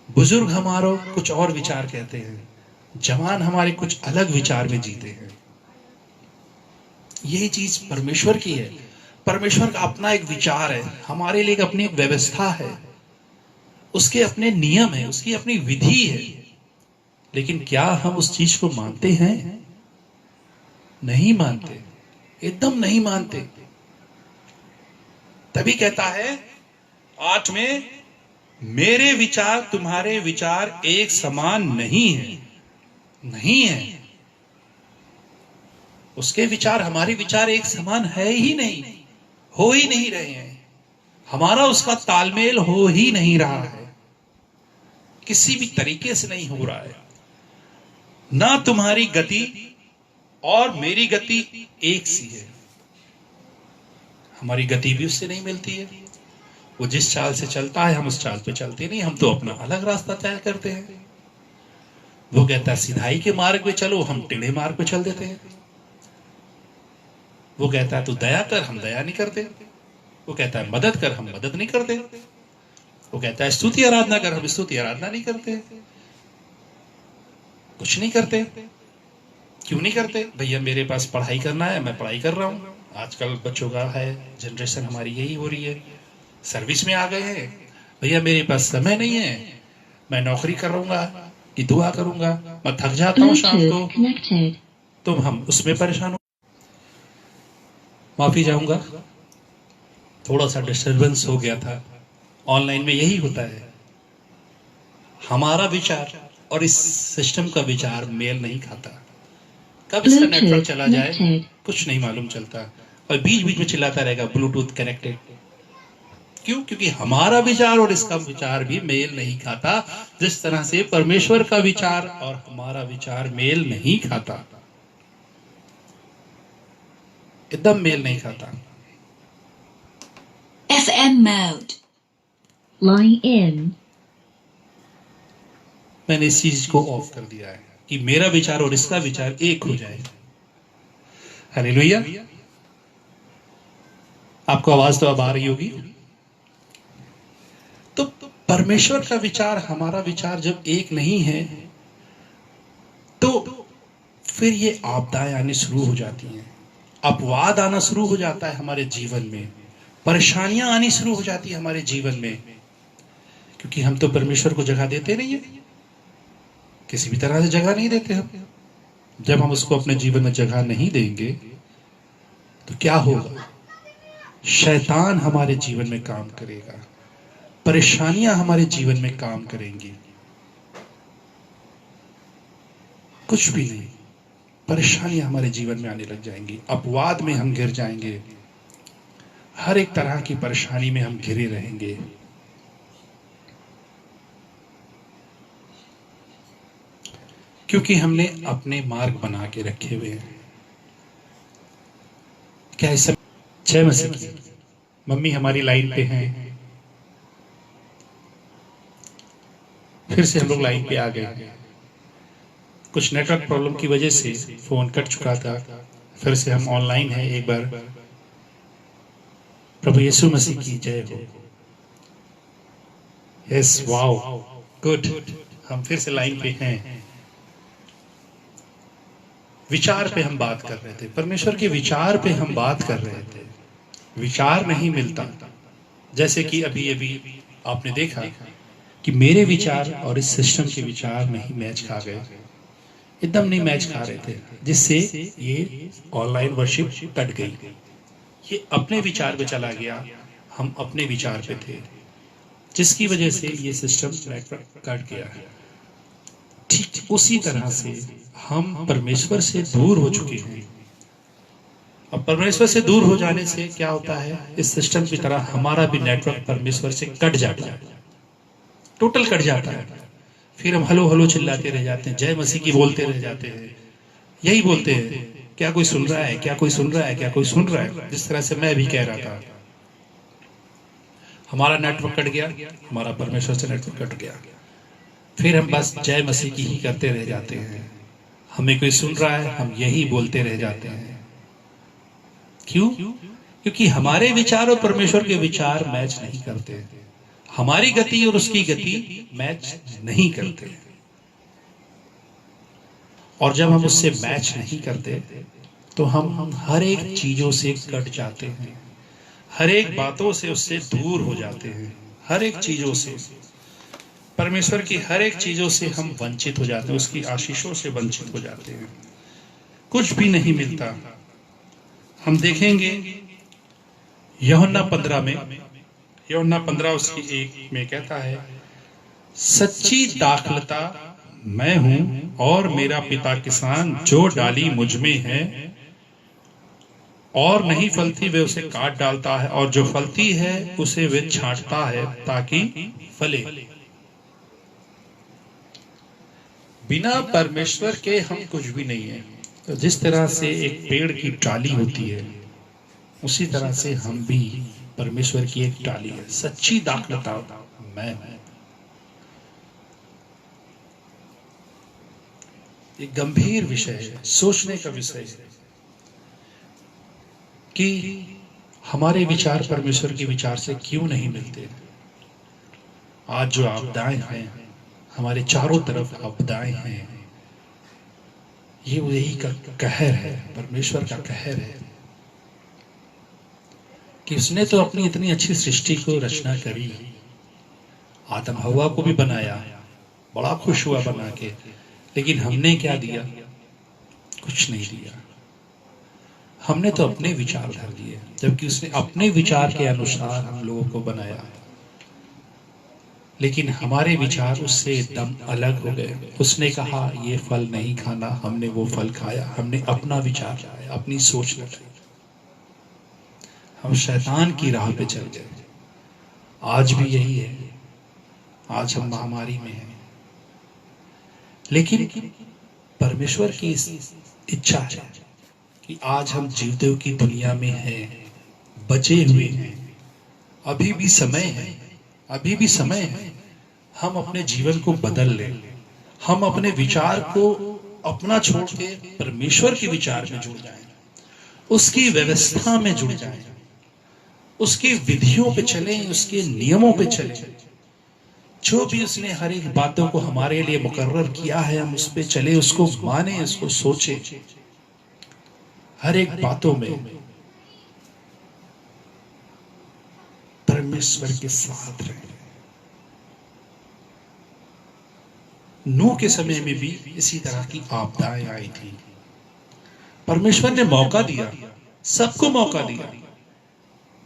बुजुर्ग हमारो कुछ और विचार कहते हैं, जवान हमारे कुछ अलग विचार में जीते हैं। यही चीज परमेश्वर की है। परमेश्वर का अपना एक विचार है, हमारे लिए अपनी एक व्यवस्था है, उसके अपने नियम है, उसकी अपनी विधि है। लेकिन क्या हम उस चीज को मानते हैं? नहीं मानते, एकदम नहीं मानते। तभी कहता है 8 में, मेरे विचार तुम्हारे विचार एक समान नहीं है। नहीं है, उसके विचार हमारे विचार एक समान है ही नहीं, हो ही नहीं रहे हैं। हमारा उसका तालमेल हो ही नहीं रहा है, किसी भी तरीके से नहीं हो रहा है। ना तुम्हारी गति और मेरी गति एक सी है। हमारी गति भी उससे नहीं मिलती है। वो जिस चाल से चलता है हम उस चाल पे चलते नहीं, हम तो अपना अलग रास्ता तय करते हैं। वो कहता है सिधाई के मार्ग पे चलो, हम टेढ़े मार्ग पे चल देते हैं। वो कहता है तू दया कर, हम दया नहीं करते। वो कहता है मदद कर, हम मदद नहीं करते। वो कहता है स्तुति आराधना कर, हम स्तुति आराधना नहीं करते। कुछ नहीं करते। क्यों नहीं करते? भैया मेरे पास पढ़ाई करना है, मैं पढ़ाई कर रहा हूं। आजकल बच्चों का है, जनरेशन हमारी यही हो रही है, सर्विस में आ गए हैं। भैया मेरे पास समय नहीं है, मैं नौकरी करूंगा कि दुआ करूंगा, मैं थक जाता हूं शाम को, तो हम उसमें परेशान हो। माफी चाहूंगा, थोड़ा सा डिस्टरबेंस हो गया था। ऑनलाइन में यही होता है, हमारा विचार और इस सिस्टम का विचार मेल नहीं खाता। कब इसका नेटवर्क चला जाए कुछ नहीं मालूम चलता, और बीच बीच में चिल्लाता रहेगा ब्लूटूथ कनेक्टेड। क्यों? क्योंकि हमारा विचार और इसका विचार भी मेल नहीं खाता, जिस तरह से परमेश्वर का विचार और हमारा विचार मेल नहीं खाता, एकदम मेल नहीं खाता। FM mode. Line in. मैंने इस चीज को ऑफ कर दिया है कि मेरा विचार और इसका विचार एक हो जाए। हालेलुया। आपको आवाज तो अब आ रही होगी। तो परमेश्वर का विचार हमारा विचार जब एक नहीं है, तो फिर ये आपदाएं आनी शुरू हो जाती हैं, अपवाद आना शुरू हो जाता है हमारे जीवन में, परेशानियां आनी शुरू हो जाती है हमारे जीवन में। क्योंकि हम तो परमेश्वर को जगह देते नहीं है, किसी भी तरह से जगह नहीं देते हम। जब हम उसको अपने जीवन में जगह नहीं देंगे तो क्या होगा? शैतान हमारे जीवन में काम करेगा, परेशानियां हमारे जीवन में काम करेंगी। कुछ भी नहीं, परेशानियां हमारे जीवन में आने लग जाएंगी, अपवाद में हम घिर जाएंगे, हर एक तरह की परेशानी में हम घिरे रहेंगे। क्योंकि हमने अपने मार्ग बना के रखे हुए हैं। क्या इस जय मसीह की मम्मी हमारी लाइन पे हैं, फिर से हम लोग लाइन पे आ गए। कुछ नेटवर्क प्रॉब्लम की वजह से फोन कट चुका था, फिर से हम ऑनलाइन हैं एक बार। प्रभु यीशु मसीह की जय हो। Yes, wow, good. हम फिर से लाइन पे हैं। विचार पे हम बात कर रहे थे, परमेश्वर के विचार पे हम बात कर रहे थे। विचार नहीं मिलता, जैसे कि अभी अभी आपने देखा कि मेरे विचार और इस सिस्टम के विचार नहीं मैच खा गए, एकदम नहीं मैच खा रहे थे, जिससे ये ऑनलाइन वर्शिप कट गई। ये अपने विचार पे चला गया, हम अपने विचार पे थे, जिसकी वजह से ये सिस्टम नेटवर्क कट गया है। ठीक उसी तरह से हम परमेश्वर से दूर हो चुके हैं। अब परमेश्वर से दूर हो जाने से क्या होता है, इस सिस्टम की तरह हमारा भी नेटवर्क परमेश्वर से कट जाता है, टोटल कट जाता है। फिर हम हलो हलो चिल्लाते रह जाते हैं, जय मसीह की बोलते रह जाते हैं, यही बोलते हैं, क्या कोई सुन रहा है, क्या कोई सुन रहा है, क्या कोई सुन रहा है। जिस तरह से मैं भी कह रहा था, हमारा नेटवर्क कट गया, हमारा परमेश्वर से नेटवर्क कट गया। फिर हम बस जय मसीह की ही करते रह जाते हैं, हमें कोई सुन रहा है, हम यही बोलते रह जाते हैं। क्यों? क्योंकि हमारे विचार और परमेश्वर के विचार मैच नहीं करते, हमारी गति और उसकी गति मैच नहीं करते। और जब हम उससे मैच नहीं करते तो हम हर एक चीजों से कट जाते हैं, हर एक बातों से उससे दूर हो जाते हैं, हर एक चीजों से, परमेश्वर की हर एक चीजों से हम वंचित हो जाते हैं, उसकी आशीषों से वंचित हो जाते हैं, कुछ भी नहीं मिलता। हम देखेंगे यूहन्ना 15 में, यूहन्ना 15 उसकी 1 में कहता है, सच्ची दाखलता मैं हूं और मेरा पिता किसान, जो डाली मुझ में है और नहीं फलती वे उसे काट डालता है, और जो फलती है उसे वे छांटता है ताकि फले। बिना परमेश्वर के हम कुछ भी नहीं है। तो जिस तरह से एक पेड़ की टाली होती है, उसी तरह से हम भी परमेश्वर की एक टाली है। सच्ची दाखलता मैं हूं। एक गंभीर विषय है, सोचने का विषय है कि हमारे विचार परमेश्वर के विचार से क्यों नहीं मिलते। आज जो आपदाएं हैं, हमारे चारों तरफ आपदाएं हैं, ये यही का कहर है, परमेश्वर का कहर है कि उसने तो अपनी इतनी अच्छी सृष्टि को रचना करी, आदम हवा को भी बनाया, बड़ा खुश हुआ बना के, लेकिन हमने क्या दिया? कुछ नहीं दिया। हमने तो अपने विचार धर दिए, जबकि उसने अपने विचार के अनुसार हम लोगों को बनाया, लेकिन हमारे विचार उससे एकदम अलग हो गए। उसने कहा ये फल नहीं खाना, हमने वो फल खाया, हमने अपना विचार लाया, अपनी सोच लगाई, हम शैतान की राह पे चल गए। आज भी यही है, आज हम महामारी में हैं, लेकिन परमेश्वर की इच्छा है कि आज हम जीवते की दुनिया में हैं, बचे हुए हैं, अभी भी समय है, अभी भी समय है, हम अपने जीवन को बदल लें, हम अपने विचार को अपना छोड़ के परमेश्वर के विचार में जुड़ जाएं, उसकी व्यवस्था में जुड़ जाएं, उसकी विधियों पे चलें, उसके नियमों पे चलें। जो भी उसने हर एक बातों को हमारे लिए मुकर्रर किया है, हम उस पे चले, उसको माने, उसको सोचे, हर एक बातों में परमेश्वर के साथ रहे। नूह के समय में भी इसी तरह की आपदाएं आई थी। परमेश्वर ने मौका दिया, सबको मौका दिया,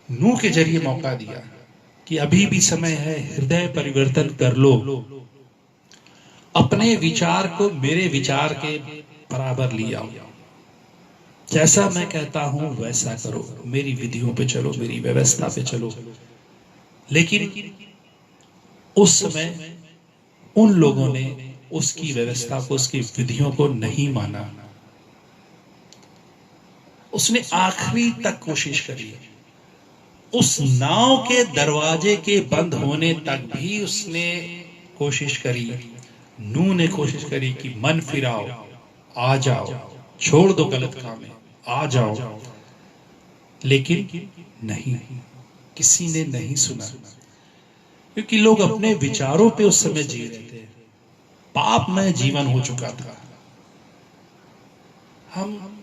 नूह के जरिए मौका दिया कि अभी भी समय है, हृदय परिवर्तन कर लो, अपने विचार को मेरे विचार के बराबर लिया, जैसा मैं कहता हूं वैसा करो, मेरी विधियों पे चलो, मेरी व्यवस्था पे चलो। लेकिन उस समय उन लोगों ने उसकी व्यवस्था को, उसकी विधियों को नहीं माना। उसने आखिरी तक कोशिश करी, उस नाव के दरवाजे के बंद होने तक भी उसने कोशिश करी। नूह ने कोशिश करी कि मन फिराओ, आ जाओ, छोड़ दो गलत काम, आ जाओ, लेकिन नहीं, किसी ने नहीं सुना, क्योंकि लोग अपने विचारों पे उस समय जी रहे थे। पापमय जीवन हो चुका था, हम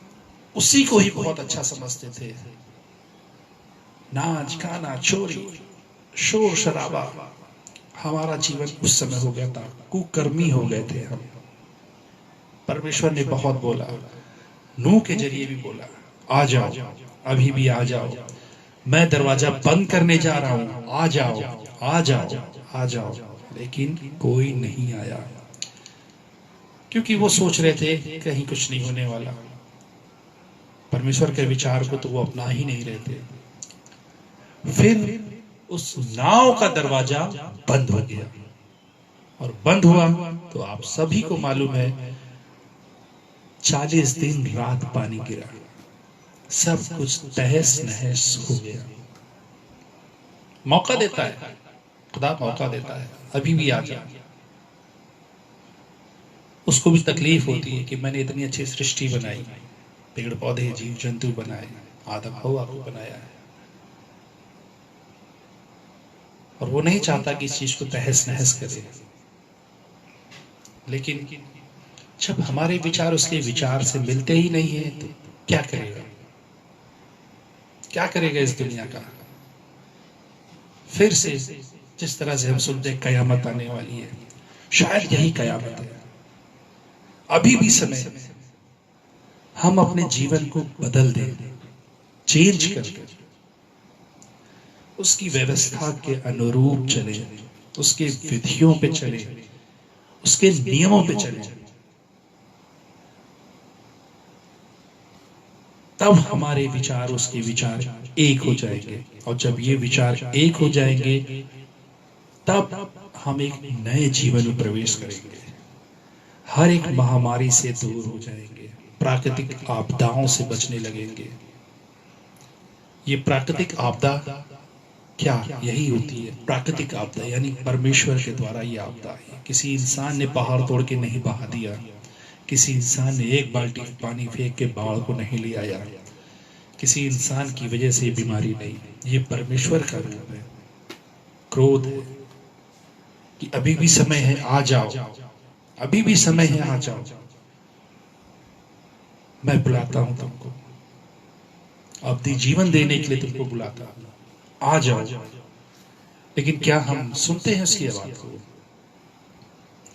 उसी को ही बहुत अच्छा समझते थे। नाच गाना चोरी शोर शराबा हमारा जीवन उस समय हो गया था, कुकर्मी हो गए थे हम। परमेश्वर ने बहुत बोला, नूह के जरिए भी बोला, आ जाओ, अभी भी आ जाओ, मैं दरवाजा बंद करने जा रहा हूं, आ जाओ आ जाओ आ जाओ। लेकिन कोई नहीं आया, क्योंकि वो सोच रहे थे कहीं कुछ नहीं होने वाला। परमेश्वर के विचार को तो वो अपना ही नहीं रहे थे। फिर उस नाव का दरवाजा बंद हो गया, और बंद हुआ तो आप सभी को मालूम है 40 दिन रात पानी गिरा, सब कुछ तहस नहस हो गया। मौका देता है खुदा, मौका देता है, अभी भी आ जा। उसको भी तकलीफ होती है कि मैंने इतनी अच्छी सृष्टि बनाई, पेड़ पौधे जीव जंतु बनाए, आदम हवा को बनाया है, और वो नहीं चाहता कि इस चीज को तहस नहस करे। लेकिन जब हमारे विचार उसके विचार से मिलते ही नहीं है तो क्या करेगा, क्या करेगा इस दुनिया का। फिर से जिस तरह से हम सुनते कयामत आने वाली है, शायद यही कयामत है। अभी भी समय हम अपने जीवन को बदल दें, चेंज कर दें, उसकी व्यवस्था के अनुरूप चले, उसके विधियों पे चले, उसके नियमों पे चले, तब हमारे विचार उसके विचार एक हो जाएंगे। और जब ये विचार एक हो जाएंगे तब हम एक नए जीवन में प्रवेश करेंगे, हर एक महामारी से दूर हो जाएंगे, प्राकृतिक आपदाओं से बचने लगेंगे। ये प्राकृतिक आपदा क्या यही होती है, प्राकृतिक आपदा यानी परमेश्वर के द्वारा ये आपदा है। किसी इंसान ने पहाड़ तोड़ के नहीं बहा दिया, किसी इंसान ने एक बाल्टी पानी फेंक के बाढ़ को नहीं ले आया, किसी इंसान की वजह से बीमारी नहीं, ये परमेश्वर का रूप है, क्रोध है कि अभी भी समय है आ जाओ, अभी भी समय है आ जाओ, मैं बुलाता हूं तुमको, अवधि जीवन देने के लिए तुमको बुलाता हूं, आ जाओ। लेकिन क्या हम सुनते हैं उसकी आवाज को?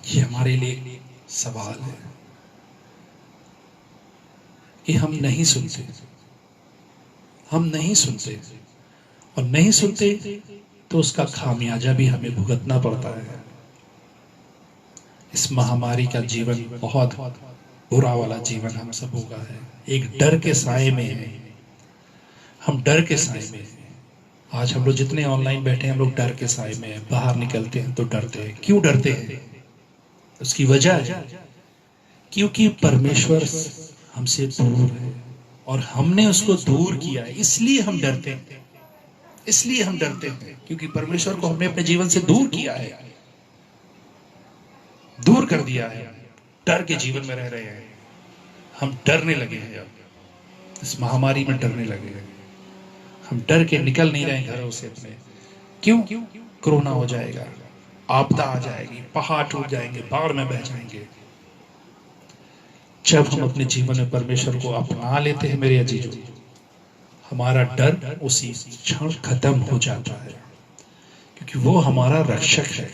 ये हमारे लिए सवाल है कि हम नहीं सुनते, हम नहीं सुनते, और नहीं सुनते तो उसका खामियाजा भी हमें भुगतना पड़ता है। इस महामारी का जीवन बहुत बुरा वाला जीवन हम सब होगा है, एक डर के साए में है, हम डर के साए में हैं। आज हम लोग जितने ऑनलाइन बैठे हैं, हम लोग डर के साए में हैं, बाहर निकलते हैं तो डरते हैं। क्यों डरते हैं? उसकी वजह है क्योंकि परमेश्वर हमसे दूर है और हमने उसको दूर किया है, इसलिए हम डरते हैं, इसलिए हम डरते हैं, क्योंकि परमेश्वर को हमने अपने जीवन से दूर किया है, दूर कर दिया है, डर के जीवन में रह रहे हैं। हम डरने लगे हैं, अब इस महामारी में डरने लगे हैं, हम डर के निकल नहीं रहे घरों से अपने। क्यों? कोरोना हो जाएगा, आपदा आ जाएगी, पहाड़ टूट जाएंगे, बाढ़ में बह जाएंगे। जब हम अपने जीवन में परमेश्वर को अपना लेते हैं मेरे अजीजों, हमारा डर उसी क्षण खत्म हो जाता है, क्योंकि वो हमारा रक्षक है।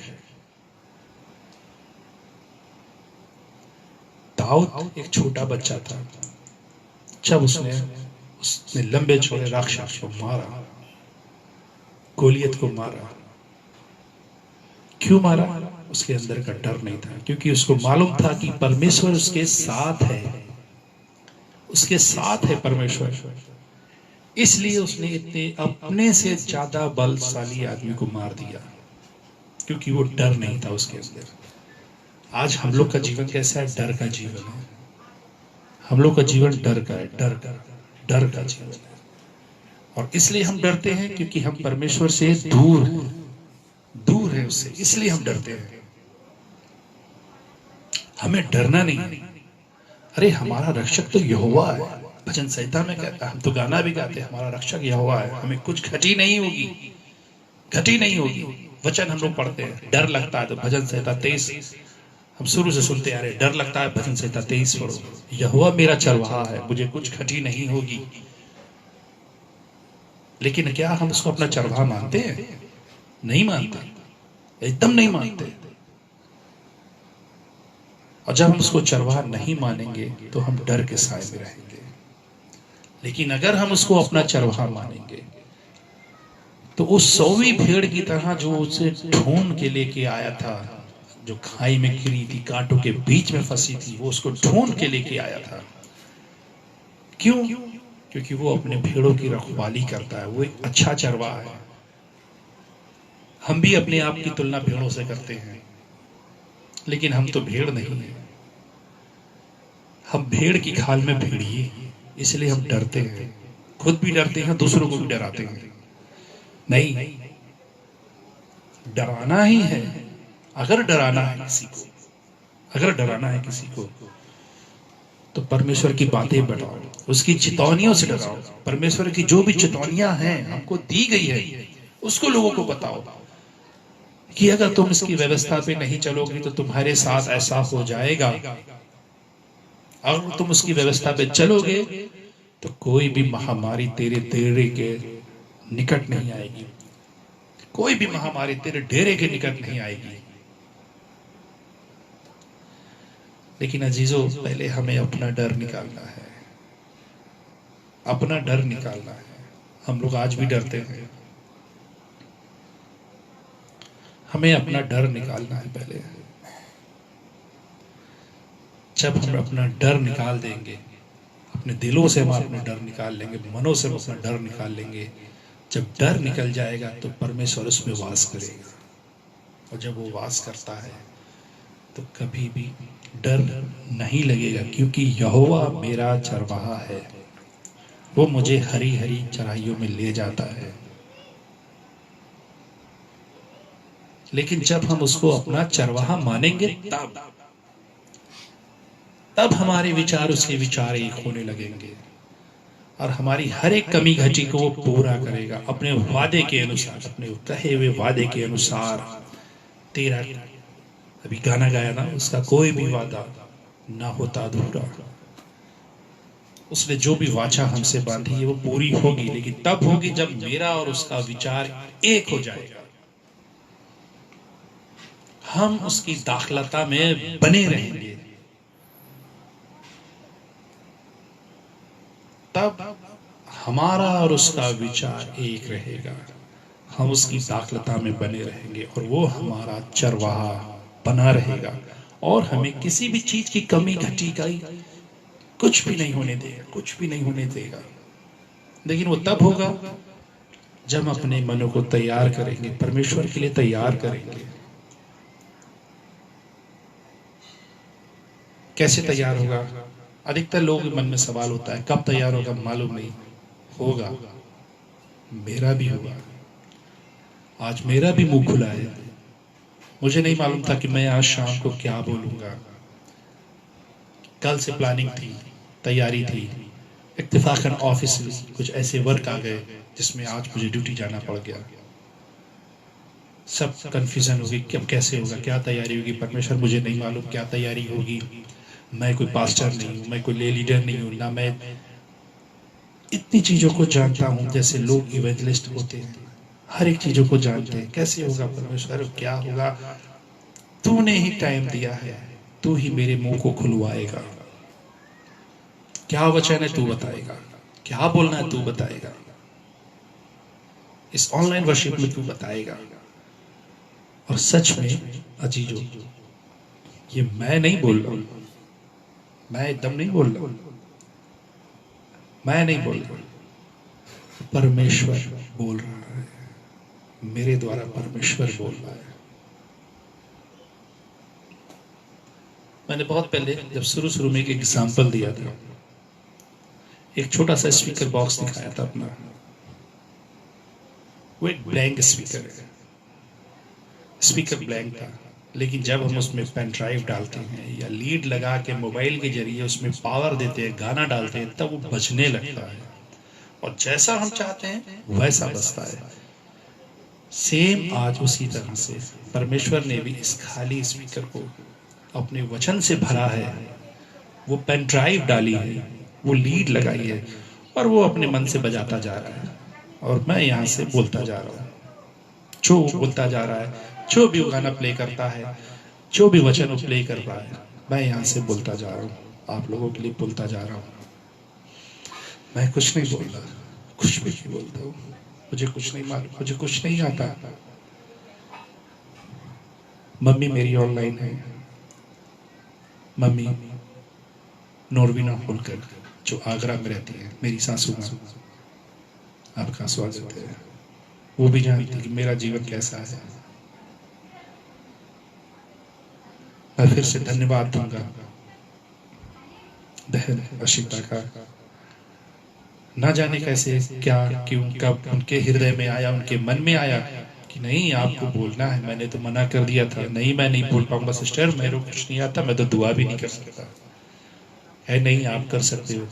दाऊद एक छोटा बच्चा था, जब उसने लंबे चौड़े राक्षस को मारा, गोलियत को मारा। क्यों मारा? उसके अंदर का डर नहीं था, क्योंकि उसको मालूम था कि परमेश्वर उसके साथ है, उसके साथ है परमेश्वर। इसलिए उसने इतने अपने से ज्यादा बलशाली आदमी को मार दिया, क्योंकि वो डर नहीं था उसके अंदर। आज हम लोग का जीवन कैसा है? डर का जीवन है। हम लोग का जीवन डर का है, डर का जीवन है। और इसलिए हम डरते हैं क्योंकि हम परमेश्वर से दूर है उससे, इसलिए हम डरते हैं। हमें डरना नहीं। अरे हमारा रक्षक तो यहोवा है, भजन संहिता में कहता है, हम तो गाना भी गाते हैं, हमारा रक्षक यहोवा है, हमें कुछ घटी नहीं होगी, घटी नहीं होगी। वचन हम लोग पढ़ते हैं, डर लगता है तो भजन संहिता 23 हम शुरू से सुनते आ रहे, डर लगता है। भजन संहिता 23 पढ़ो, यहोवा मेरा चरवाहा है, मुझे कुछ खटी नहीं होगी। लेकिन क्या हम उसको अपना चरवाहा मानते हैं? नहीं मानते, एकदम नहीं मानते। और जब हम उसको चरवाहा नहीं मानेंगे तो हम डर के साए में रहेंगे। लेकिन अगर हम उसको अपना चरवाहा मानेंगे तो उस 100वीं भेड़ की तरह जो उसे ढूंढ के लेके आया था, जो खाई में गिरी थी, कांटों के बीच में फंसी थी, वो उसको ढूंढ के लेके आया था। क्यों? क्योंकि वो अपने भेड़ों की रखवाली करता है, वो एक अच्छा चरवाहा है। हम भी अपने आप की तुलना भेड़ों से करते हैं, लेकिन हम तो भेड़ नहीं है। हम भेड़ की खाल में भेड़िए, इसलिए हम डरते हैं, खुद भी डरते हैं, दूसरों को भी डराते हैं। नहीं, डराना ही है। अगर डराना है किसी को, अगर डराना है किसी को, तो परमेश्वर की बातें बताओ, उसकी चेतावनियों से डराओ। परमेश्वर की जो भी चेतावनियां हैं हमको दी गई है, उसको लोगों को बताओ कि अगर तुम इसकी व्यवस्था पे नहीं चलोगे तो तुम्हारे साथ ऐसा हो जाएगा। अगर तुम उसकी व्यवस्था पे चलोगे तो कोई भी महामारी तेरे डेरे के निकट नहीं आएगी, कोई भी महामारी तेरे डेरे के निकट नहीं आएगी। लेकिन अजीजों, पहले हमें अपना डर निकालना है, अपना डर निकालना है। हम लोग आज भी डरते हैं, हमें अपना डर निकालना है पहले। जब हम अपना डर निकाल देंगे, अपने दिलों से हम अपना डर निकाल लेंगे, मनों से हम अपना डर निकाल लेंगे, जब डर निकल जाएगा तो परमेश्वर उसमें वास करेगा। और जब वो वास करता है तो कभी भी डर नहीं लगेगा, क्योंकि यहोवा मेरा चरवाहा है, वो मुझे हरी हरी चराइयों में ले जाता है। लेकिन जब हम उसको अपना चरवाहा मानेंगे तब हमारे विचार उसके विचार एक होने लगेंगे, और हमारी हर एक कमी घटी को वो पूरा करेगा अपने वादे के अनुसार, अपने कहे हुए वादे के अनुसार। तेरा अभी गाना गाया ना, उसका कोई भी वादा ना होता अधूरा। उसने जो भी वाचा हमसे बांधी है वो पूरी होगी, लेकिन तब होगी जब मेरा और उसका विचार एक हो जाएगा। हम उसकी दाखलता में बने रहेंगे, तब हमारा और उसका विचार एक रहेगा। हम उसकी दाखलता में बने रहेंगे और वो हमारा चरवाहा बना रहेगा, और हमें किसी भी चीज की कमी घटी का कुछ भी नहीं होने देगा, कुछ भी नहीं होने देगा। लेकिन वो तब होगा जब हम अपने मनों को तैयार करेंगे, परमेश्वर के लिए तैयार करेंगे। कैसे तैयार होगा? अधिकतर लोग मन में सवाल होता है, कब तैयार होगा? मालूम नहीं, होगा। मेरा भी होगा। आज मेरा भी मुंह खुला है, मुझे नहीं मालूम था कि मैं आज शाम को क्या बोलूंगा। कल से प्लानिंग थी, तैयारी थी, इत्तेफाकन ऑफिस में कुछ ऐसे वर्क आ गए जिसमें आज मुझे ड्यूटी जाना पड़ गया। सब कंफ्यूजन होगी कि अब कैसे होगा, क्या तैयारी होगी। परमेश्वर, मुझे नहीं मालूम क्या तैयारी होगी। मैं कोई पास्टर नहीं हूँ, मैं कोई ले लीडर नहीं हूँ, ना मैं इतनी चीजों को जानता हूँ जैसे लोग इवेंजलिस्ट होते हैं, हर एक चीजों को जानते हैं। कैसे होगा परमेश्वर, क्या होगा? तूने ही टाइम दिया है, तू ही मेरे मुंह को खुलवाएगा। क्या वचन है तू बताएगा, क्या बोलना है तू बताएगा, इस ऑनलाइन वर्शिप में तू बताएगा। और सच में अजीजों, ये मैं नहीं बोल रहा हूं, मैं एकदम नहीं बोल रहा हूं, मैं नहीं बोल रहा, परमेश्वर बोल रहा है, मेरे द्वारा परमेश्वर बोल रहा है। मैंने बहुत पहले जब शुरू में एक एग्जाम्पल दिया था, एक छोटा सा स्पीकर बॉक्स दिखाया था अपना, वो एक ब्लैंक स्पीकर है, स्पीकर ब्लैंक था। लेकिन जब हम उसमें पेन ड्राइव डालते हैं या लीड लगा के मोबाइल के जरिए उसमें पावर देते हैं, गाना डालते हैं, तब वो बजने लगता है और जैसा हम चाहते हैं वैसा बजता है। सेम आज उसी तरह से परमेश्वर ने भी इस खाली स्पीकर को अपने वचन से भरा है, वो पेन ड्राइव डाली है, वो लीड लगाई है और वो अपने मन से बजाता जा रहा है और मैं यहाँ से बोलता जा रहा हूँ। जो बोलता जा रहा है, जो भी वो गाना प्ले करता है, जो भी वचन वो प्ले कर रहा है, मैं यहाँ से बोलता जा रहा हूँ, आप लोगों के लिए बोलता जा रहा हूँ। मैं कुछ नहीं बोल रहा, कुछ भी नहीं बोलता हूँ, मुझे कुछ नहीं मालूम, मुझे कुछ नहीं आता। मम्मी मेरी ऑनलाइन है, मम्मी नोरवीना होलकर जो आगरा में रहती है, मेरी सासू माँ, आपका स्वागत है। वो भी जानती है कि मेरा जीवन कैसा है। मैं फिर से धन्यवाद दूंगा बहन अशिता का। ना जाने कैसे, क्या, क्यों, कब उनके हृदय में आया, उनके मन में आया कि नहीं आपको बोलना है। मैंने तो मना कर दिया था, नहीं मैं नहीं बोल पाऊंगा सिस्टर, मेरे को कुछ नहीं आता, मैं तो दुआ भी नहीं कर सकता। है नहीं, आप कर सकते हो,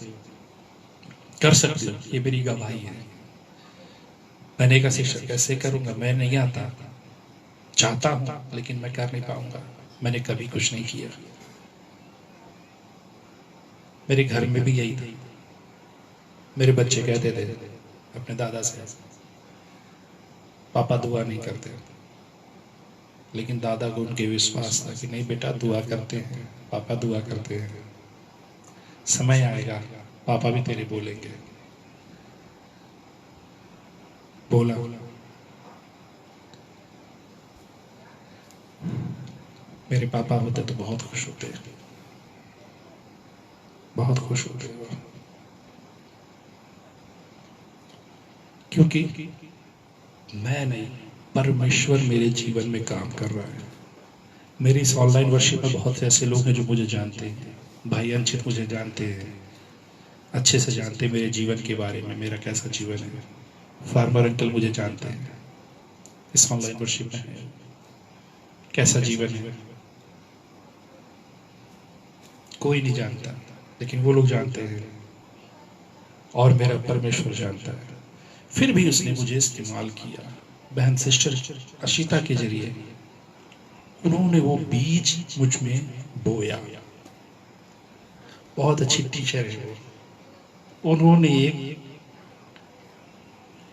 कर सकते हो, ये मेरी गवाही है। मैंने कहा शिक्षक कैसे करूंगा, मैं नहीं आता, चाहता हूं लेकिन मैं कर नहीं पाऊंगा, मैंने कभी कुछ नहीं किया। मेरे घर में भी यही था, मेरे बच्चे कहते थे अपने दादा से पापा दुआ नहीं करते, लेकिन दादा को उनके विश्वास था कि नहीं बेटा दुआ करते हैं, पापा दुआ करते हैं, समय आएगा पापा भी तेरे बोलेंगे। बोला, मेरे पापा होते तो बहुत खुश होते, बहुत खुश होते, क्योंकि मैं नहीं, परमेश्वर मेरे जीवन में काम कर रहा है। मेरी इस ऑनलाइन वर्शिप में बहुत से ऐसे लोग हैं जो मुझे जानते हैं। भाई अंचित मुझे जानते हैं, अच्छे से जानते हैं मेरे जीवन के बारे में, मेरा कैसा जीवन है। फार्मर अंकल मुझे जानते हैं, इस ऑनलाइन वर्शिप में है, कैसा जीवन है कोई नहीं जानता, लेकिन वो लोग जानते हैं और मेरा परमेश्वर जानता है। फिर भी उसने मुझे इस्तेमाल किया। बहन सिस्टर अशिता के जरिए उन्होंने वो बीज मुझ में बोया। बहुत अच्छी टीचर है वो। उन्होंने एक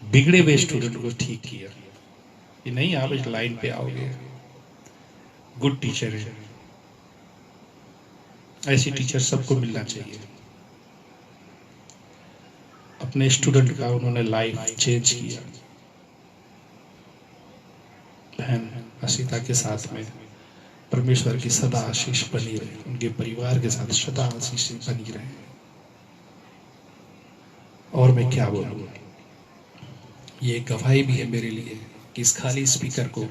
बिगड़े हुए स्टूडेंट को ठीक किया कि नहीं आप इस लाइन पे आओगे। गुड टीचर है, ऐसी टीचर सबको मिलना चाहिए। अपने स्टूडेंट का उन्होंने लाइफ चेंज किया। बहन अशिता के साथ में परमेश्वर की सदा आशीष बनी रहे, उनके परिवार के साथ सदा आशीष बनी रहे। और मैं क्या बोलूं, ये गवाही भी है मेरे लिए कि इस खाली स्पीकर को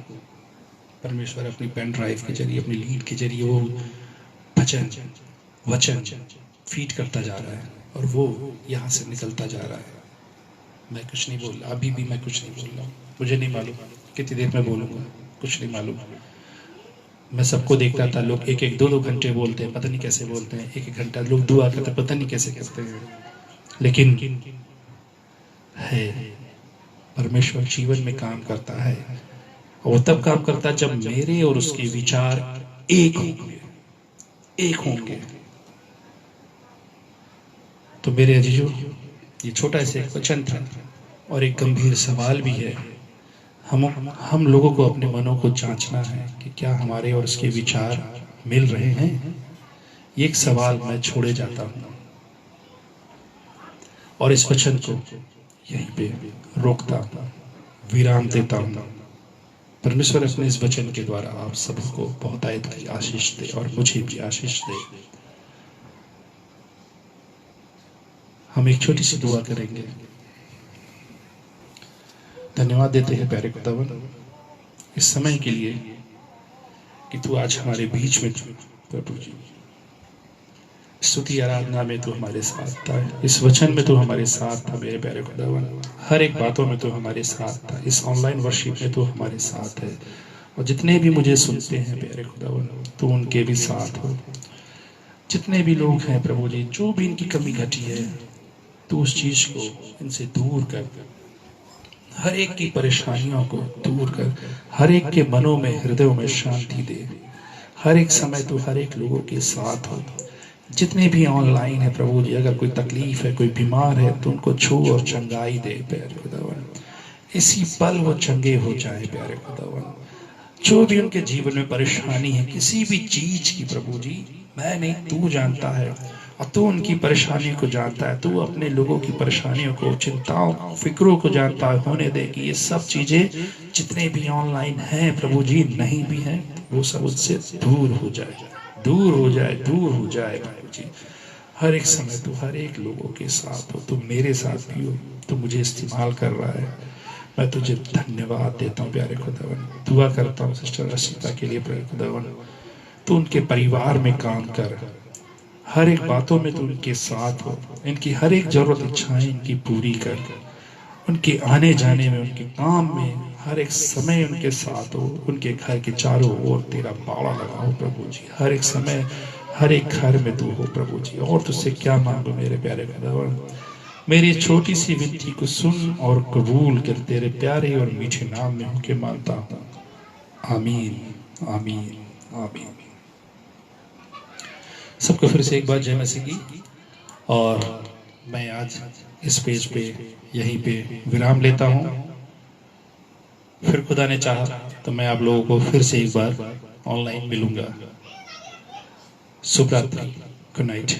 परमेश्वर अपनी पेन ड्राइव के जरिए, अपनी लीड के जरिए वो वचन फीड करता जा रहा है और वो यहाँ से निकलता जा रहा है। मैं कुछ नहीं बोल रहा, अभी भी मैं कुछ नहीं बोल रहा हूँ। मुझे नहीं मालूम कितनी देर में बोलूंगा, कुछ नहीं मालूम। मैं सबको देखता था, लोग एक एक दो दो घंटे बोलते हैं, पता नहीं कैसे बोलते हैं। एक एक घंटा लोग दुआ करते हैं, पता नहीं कैसे करते हैं। लेकिन है परमेश्वर जीवन में काम करता है। वो तब काम करता है जब मेरे और उसके विचार एक होंगे, एक होंगे। तो मेरे अजीजों, ये छोटा सा एक वचन था और एक गंभीर सवाल भी है। हम लोगों को अपने मनों को जांचना है कि क्या हमारे और उसके विचार मिल रहे हैं। ये एक सवाल मैं छोड़े जाता हूं और इस वचन को यहीं पे रोकता हूं, विराम देता हूं। परमेश्वर अपने इस वचन के द्वारा आप सबको बहुत आशीष दे और मुझे भी आशीष दे। हम एक छोटी सी दुआ करेंगे। धन्यवाद देते हैं प्यारे खुदावन इस समय के लिए कि तू आज हमारे बीच में प्रभु जी। स्तुति आराधना में तू हमारे साथ था, इस वचन में तू हमारे साथ था मेरे प्यारे खुदावन। हर एक बातों में तू हमारे साथ था, इस ऑनलाइन वर्शिप में तू हमारे साथ है। और जितने भी मुझे सुनते हैं प्यारे खुदावन, तू उनके भी साथ हो। जितने भी लोग हैं प्रभु जी, जो भी इनकी कमी घटी है, तू उस चीज को इनसे दूर कर, हर एक की परेशानियों को दूर कर, हर एक के मनों में, हृदयों में शांति दे, हर एक समय तू हर एक लोगों के साथ हो। जितने भी ऑनलाइन है प्रभु जी, अगर कोई तकलीफ है, कोई बीमार है, तो उनको छू और चंगाई दे प्यारे खुदावन। इसी पल वो चंगे हो जाए प्यारे खुदावन। जो भी उनके जीवन में परेशानी है, किसी भी चीज की प्रभु जी, मैं नहीं, तू जानता है और तू उनकी परेशानियों को जानता है। तू अपने लोगों की परेशानियों को, चिंताओं, फिक्रों को जानता है। होने दे कि ये सब चीजें जितने भी ऑनलाइन हैं प्रभु जी, नहीं भी हैं, वो सब उससे दूर हो जाए, दूर हो जाए, दूर हो जाए प्रभु जी। हर एक समय तू हर एक लोगों के साथ हो, तू मेरे साथ भी हो, तू मुझे इस्तेमाल कर रहा है। मैं तुझे धन्यवाद देता हूँ प्यारे खुदावन। दुआ करता हूँ सिस्टर रशीदा के लिए प्यारे खुदावन, तू उनके परिवार में काम कर, हर एक बातों में तू उनके साथ हो, इनकी हर एक जरूरत इच्छाएं इनकी पूरी कर, उनके आने जाने में, उनके काम में, हर एक समय उनके साथ हो। उनके घर के चारों ओर तेरा बाड़ा लगाओ प्रभु जी। हर एक समय हर एक घर में तू हो प्रभु जी। और तुझसे क्या मांगो मेरे प्यारे खुदावन। मेरी छोटी सी विनती को सुन और कबूल कर, तेरे प्यारे और मीठे नाम में होके मांगता हूँ। आमीन, आमीन, आमीन। सबको फिर से एक बार जय मसीह की। और मैं आज इस पेज पे यहीं पे विराम लेता हूँ। फिर खुदा ने चाहा तो मैं आप लोगों को फिर से एक बार ऑनलाइन मिलूंगा। शुभ रात्रि, गुड नाइट।